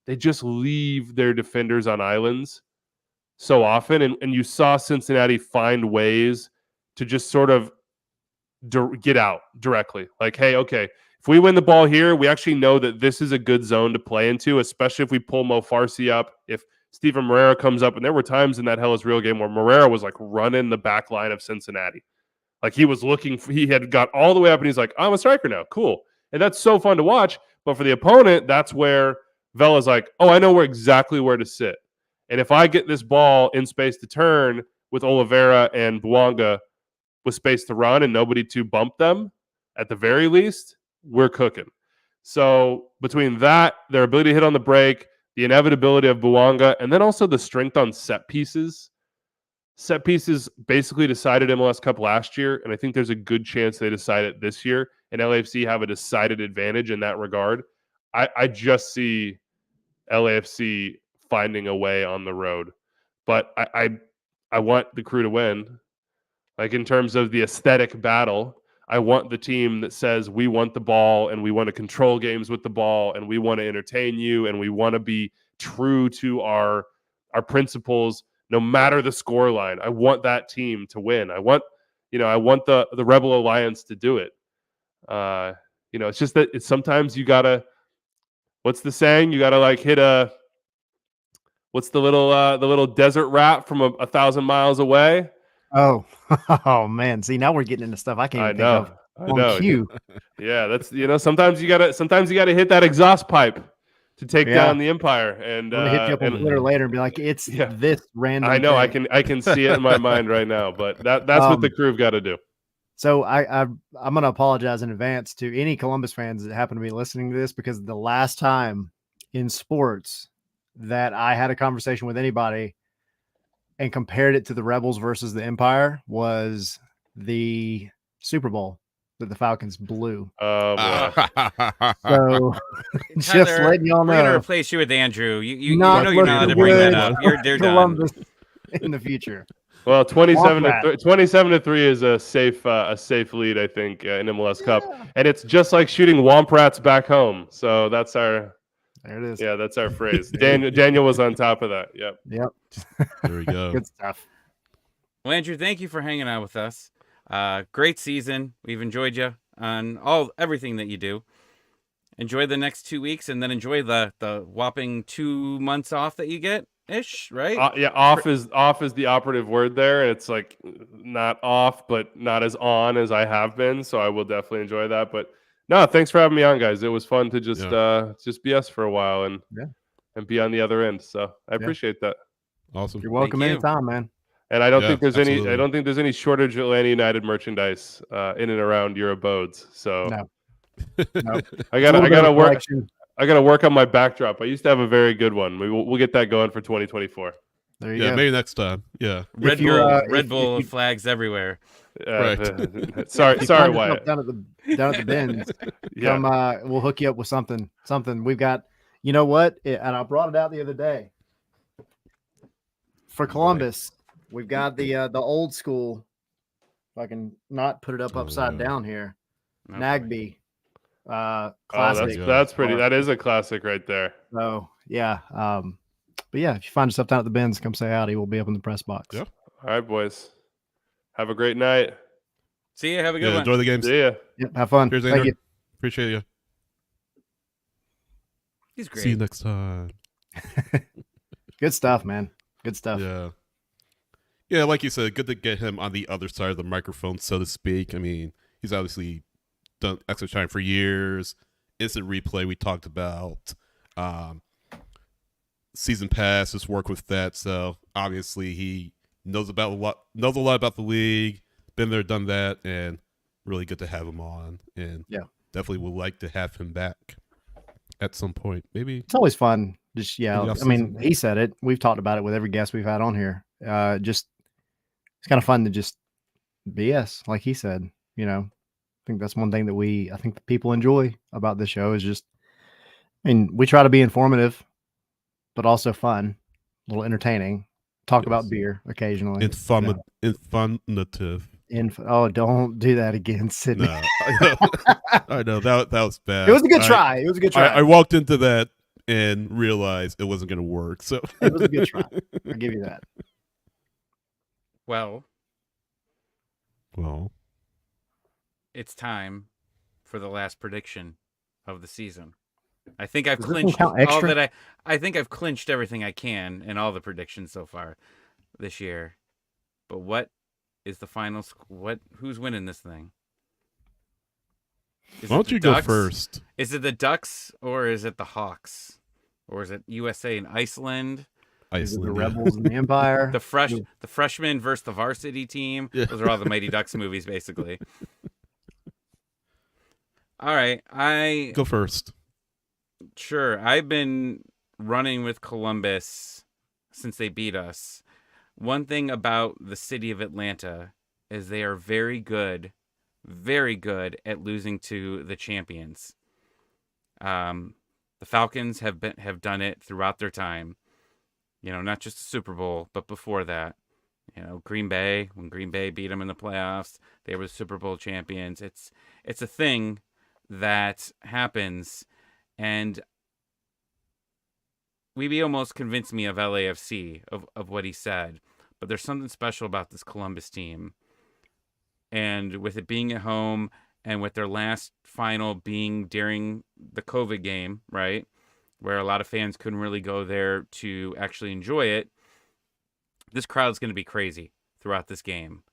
They just leave their defenders on islands so often, and you saw Cincinnati find ways to just sort of get out directly. Like, hey, okay, if we win the ball here, we actually know that this is a good zone to play into, especially if we pull Mo Farsi up, if Steven Moreira comes up. And there were times in that Hell is Real game where Moreira was like running the back line of Cincinnati. Like he was he had got all the way up and he's like, I'm a striker now. Cool. And that's so fun to watch. But for the opponent, that's where Vela's like, oh, I know exactly where to sit. And if I get this ball in space to turn with Oliveira and Bouanga with space to run and nobody to bump them, at the very least, we're cooking. So between that, their ability to hit on the break, the inevitability of Bouanga, and then also the strength on set pieces. Set pieces basically decided MLS Cup last year, and I think there's a good chance they decide it this year, and LAFC have a decided advantage in that regard. I just see LAFC finding a way on the road. But I want the Crew to win. Like in terms of the aesthetic battle, I want the team that says we want the ball and we want to control games with the ball and we want to entertain you and we want to be true to our principles no matter the scoreline. I want that team to win. I want the Rebel Alliance to do it. It's just that sometimes you gotta. What's the saying? You gotta like hit a. What's the little desert rat from 1,000 miles away?
Oh man! See, now we're getting into stuff I can't even think of.
I know.
Cue.
Yeah, that's sometimes you gotta hit that exhaust pipe to take down the Empire. And
I'm gonna hit you up on Twitter later and be like, it's this random.
I know.
thing.
I can see it in my mind right now. But that's what the Crew have got to do.
So I'm gonna apologize in advance to any Columbus fans that happen to be listening to this, because the last time in sports that I had a conversation with anybody and compared it to the Rebels versus the Empire was the Super Bowl that the Falcons blew.
Oh boy.
So just
Tyler,
letting y'all
we're gonna
know,
replace you with Andrew. You
not
know you're not allowed to
looking
bring that
good
up. They're done.
Columbus in the future.
Well, 27
Off
to 3 is a safe lead, I think, in MLS Cup, and it's just like shooting womp rats back home. So that's our
There it is.
that's our phrase. Daniel was on top of that. Yep.
There we go.
Good stuff.
Well, Andrew, thank you for hanging out with us. Great season. We've enjoyed you on everything that you do. Enjoy the next 2 weeks, and then enjoy the whopping 2 months off that you get ish, right?
Off is the operative word there. It's like not off, but not as on as I have been. So I will definitely enjoy that. But no, thanks for having me on, guys. It was fun to just be us for a while and be on the other end. So I appreciate that.
Awesome.
You're welcome anytime, man.
And I don't think there's
absolutely.
I don't think there's any shortage of Atlanta United merchandise in and around your abodes. So
No.
I gotta work on my backdrop. I used to have a very good one. We'll get that going for 2024.
There you go.
Maybe next time. Yeah.
Red Bull flags everywhere.
Right.
Sorry, Wyatt.
Down at the bins. Come, we'll hook you up with something. We've got. You know what? And I brought it out the other day for Columbus. We've got the old school. If I can not put it up upside down here, Nagby. Classic.
That's pretty. That is a classic right there.
So yeah. But yeah, if you find yourself down at the bins, come say howdy. We'll be up in the press box.
Yep.
All right, boys. Have a great night.
See you. Have a good one.
Enjoy the games.
See ya.
Yep. Have fun.
Cheers,
Thank
Andrew.
you.
Appreciate you.
He's great.
See you next time.
Good stuff, man. Good stuff.
Yeah. Yeah, like you said, good to get him on the other side of the microphone, so to speak. I mean, he's obviously done extra time for years. Instant replay we talked about. Season pass, just work with that. So obviously he knows a lot about the league. Been there, done that, and really good to have him on. And definitely would like to have him back at some point. Maybe
it's always fun. Just
maybe
I mean, he said it. We've talked about it with every guest we've had on here. Just it's kind of fun to just BS, like he said. You know, I think that's one thing that I think the people enjoy about this show is just. I mean, we try to be informative, but also fun, a little entertaining. Talk about beer occasionally.
Informative.
Oh, don't do that again, Sydney.
No, I know that was bad.
It was a good try. It was a good try.
I walked into that and realized it wasn't going to work. So
it was a good try. I'll give you that.
Well,
well,
it's time for the last prediction of the season. I think I've clinched all that I think I've clinched everything I can in all the predictions so far this year. But what is the final? Who's winning this thing?
Why don't you go first?
Is it the Ducks or is it the Hawks? Or is it USA and Iceland?
The Rebels and the Empire.
The freshmen versus the varsity team. Yeah. Those are all the Mighty Ducks movies, basically. All right, I
go first.
Sure, I've been running with Columbus since they beat us. One thing about the city of Atlanta is they are very good at losing to the champions. The Falcons have done it throughout their time. You know, not just the Super Bowl, but before that. You know, Green Bay, when Green Bay beat them in the playoffs, they were the Super Bowl champions. It's a thing that happens, and Wiebe almost convinced me of LAFC, of what he said. But there's something special about this Columbus team. And with it being at home and with their last final being during the COVID game, right, where a lot of fans couldn't really go there to actually enjoy it, this crowd's going to be crazy throughout this game.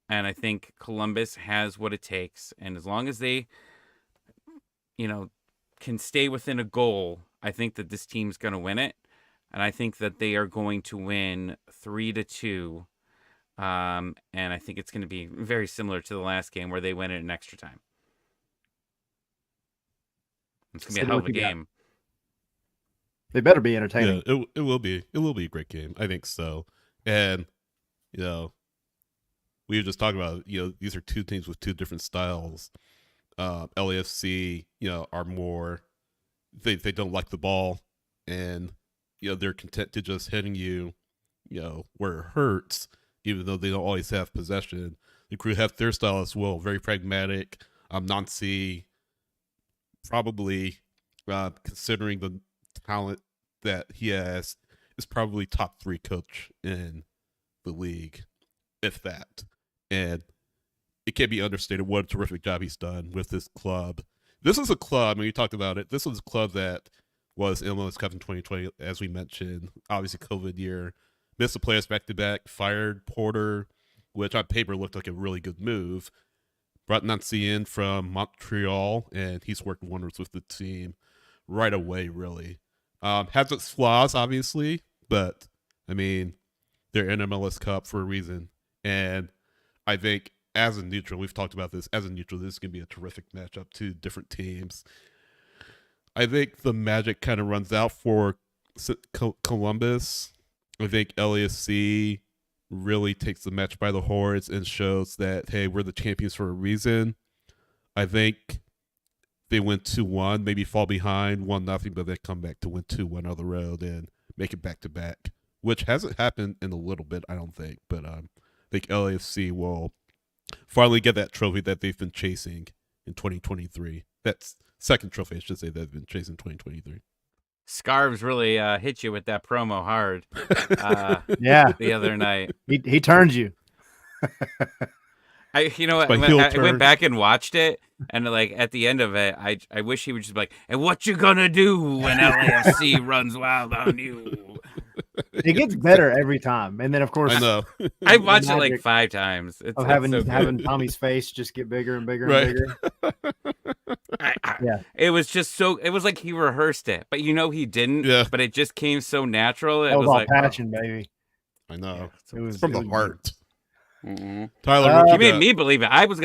And I think Columbus has what it takes. And as long as they, can stay within a goal, I think that this team's going to win it. And I think that they are going to win 3-2. And I think it's going to be very similar to the last game where they win it in extra time. It's going to be a hell of a game.
They better be entertaining.
Yeah, it will be. It will be a great game. I think so. And, we were just talking about, these are two teams with two different styles. LAFC, are more, they don't like the ball, and they're content to just hitting you, where it hurts, even though they don't always have possession. The Crew have their style as well, very pragmatic. Nancy, probably, considering the talent that he has, is probably top 3 coach in the league, if that. And it can't be understated what a terrific job he's done with this club. This is a club, I mean, you talked about it, this was a club that was in MLS Cup in 2020, as we mentioned. Obviously, COVID year. Missed the playoffs back-to-back, fired Porter, which on paper looked like a really good move. Brought Nancy in from Montreal, and he's worked wonders with the team right away, really. Has its flaws, obviously, but, I mean, they're in MLS Cup for a reason. And I think as a neutral, we've talked about this, as a neutral, this is going to be a terrific matchup, two different teams. I think the magic kind of runs out for Columbus. I think LAFC really takes the match by the horns and shows that, hey, we're the champions for a reason. I think they win 2-1, maybe fall behind 1-0, but they come back to win 2-1 on the road and make it back-to-back, which hasn't happened in a little bit, I don't think. But I think LAFC will finally get that trophy that they've been chasing in 2023. That's second trophy, I should say, that they've been chasing in 2023.
Scarves really hit you with that promo hard.
Yeah,
the other night
he turns you.
I went back and watched it, and like at the end of it, I wish he would just be like, "And what you gonna do when LAFC runs wild on you?"
It gets better every time, and then of course
I know.
I've watched it like 5 times. It's
having Tommy's face just get bigger and bigger and bigger. Yeah,
it was just so. It was like he rehearsed it, but he didn't.
Yeah.
But it just came so natural. It
that was
was
all
like
passion, baby.
I know.
It was
from the heart.
Mm-hmm.
Tyler,
you made me believe it. I was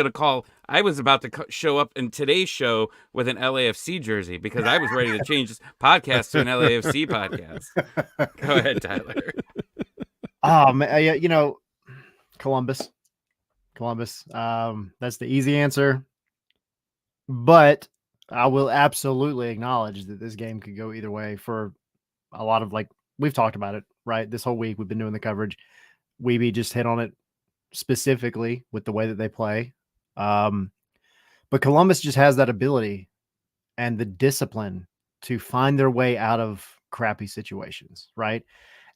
about to show up in today's show with an LAFC jersey because I was ready to change this podcast to an LAFC podcast. Go ahead, Tyler.
Oh man, Columbus. That's the easy answer. But I will absolutely acknowledge that this game could go either way for a lot of, like, we've talked about it, right? This whole week we've been doing the coverage. Wiebe just hit on it specifically with the way that they play. But Columbus just has that ability and the discipline to find their way out of crappy situations, right?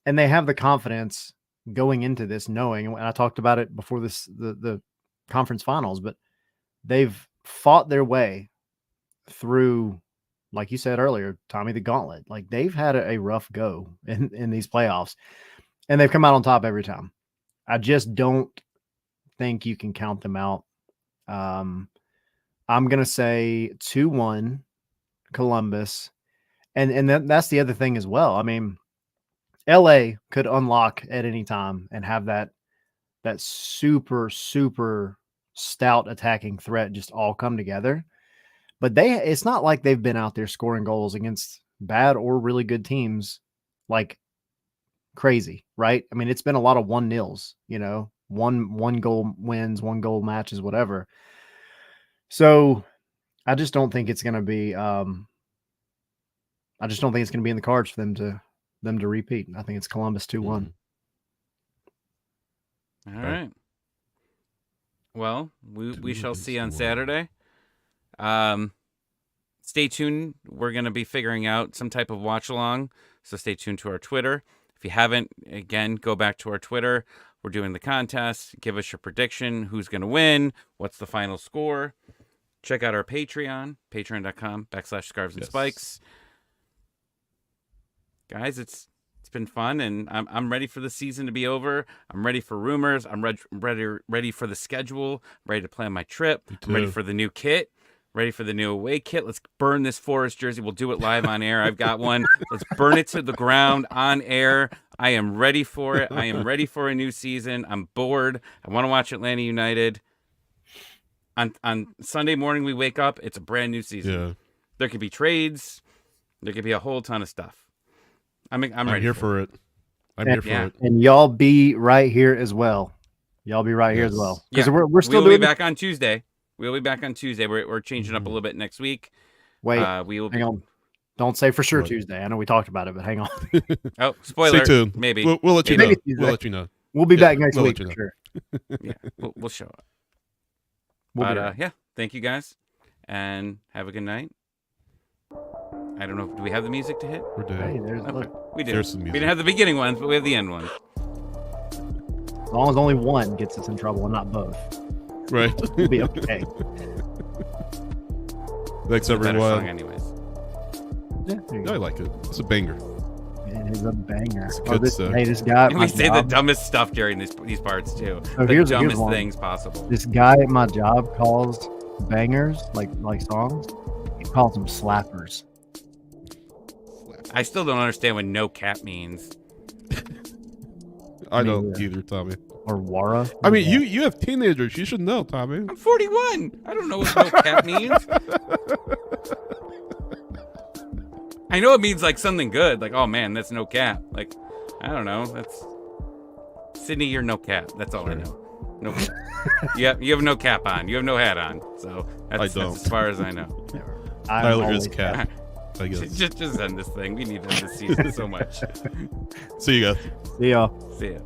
And they have the confidence going into this, knowing, and I talked about it before the conference finals, but they've fought their way through, like you said earlier, Tommy, the gauntlet. Like, they've had a rough go in these playoffs, and they've come out on top every time. I just don't think you can count them out. I'm going to say 2-1 Columbus. And that's the other thing as well. I mean, LA could unlock at any time and have that super, super stout attacking threat just all come together. But it's not like they've been out there scoring goals against bad or really good teams like crazy, right? I mean, it's been a lot of 1-0s, one goal wins, 1 goal matches, whatever. So I just don't think it's going to be in the cards for them to repeat. I think it's Columbus 2-1.
All right. Well, we shall see on Saturday. Stay tuned. We're going to be figuring out some type of watch along, so stay tuned to our Twitter. If you haven't, again, go back to our Twitter. We're doing the contest. Give us your prediction. Who's going to win? What's the final score? Check out our Patreon, patreon.com/scarves and spikes. Guys, it's been fun, and I'm ready for the season to be over. I'm ready for rumors. I'm ready for the schedule. I'm ready to plan my trip. I'm ready for the new kit. Ready for the new away kit. Let's burn this Forest jersey. We'll do it live on air. I've got one. Let's burn it to the ground on air. I am ready for it. I am ready for a new season. I'm bored. I want to watch Atlanta United. On Sunday morning, we wake up. It's a brand new season. Yeah. There could be trades. There could be a whole ton of stuff. I'm ready
here for it. I'm here for it.
And y'all be right here as well. Y'all be right here as
Yes.
well. Because
Yeah.
we're still
We'll
doing
be back on Tuesday. We're changing up a little bit next week.
Wait,
We will
hang on. Don't say for sure
What?
Tuesday. I know we talked about it, but hang on.
Oh, spoiler.
Stay tuned.
Maybe.
We'll let you
Maybe
know.
Tuesday.
We'll let you know.
We'll be
Yeah,
back next
we'll
week
let
for
you
sure.
Yeah, we'll show up.
We'll be
But
right.
yeah, thank you guys, and have a good night. I don't know. Do we have the music to hit?
We're
Hey,
doing.
there's
Okay.
look.
We do.
There's some
We
music.
didn't have the beginning ones, but we have the end ones.
As long as only one gets us in trouble and not both,
Right.
we'll be okay.
Thanks,
It's a better song
everyone.
anyways.
Yeah, there you go.
I like it. It's a banger.
It is a banger.
It's good
This,
stuff.
hey, this guy at
And
my
we say
job,
the dumbest stuff during these parts too.
So
The
here's
dumbest
one.
things possible.
this guy at my job calls bangers like songs. He calls them slappers.
I still don't understand what no cap means.
I
Me
don't
either.
either, Tommy.
Or Wara.
I mean, you have teenagers. You should know, Tommy.
I'm 41. I don't know what no cap means. I know it means like something good, like oh man, that's no cap. Like I don't know, that's Sydney. You're no cap. That's all I know. No cap. you have no cap on. You have no hat on. So that's
don't.
as far as I know.
Tyler is cat. I guess.
Just end this thing. We need to end this season so much.
See you guys.
See y'all.
See ya.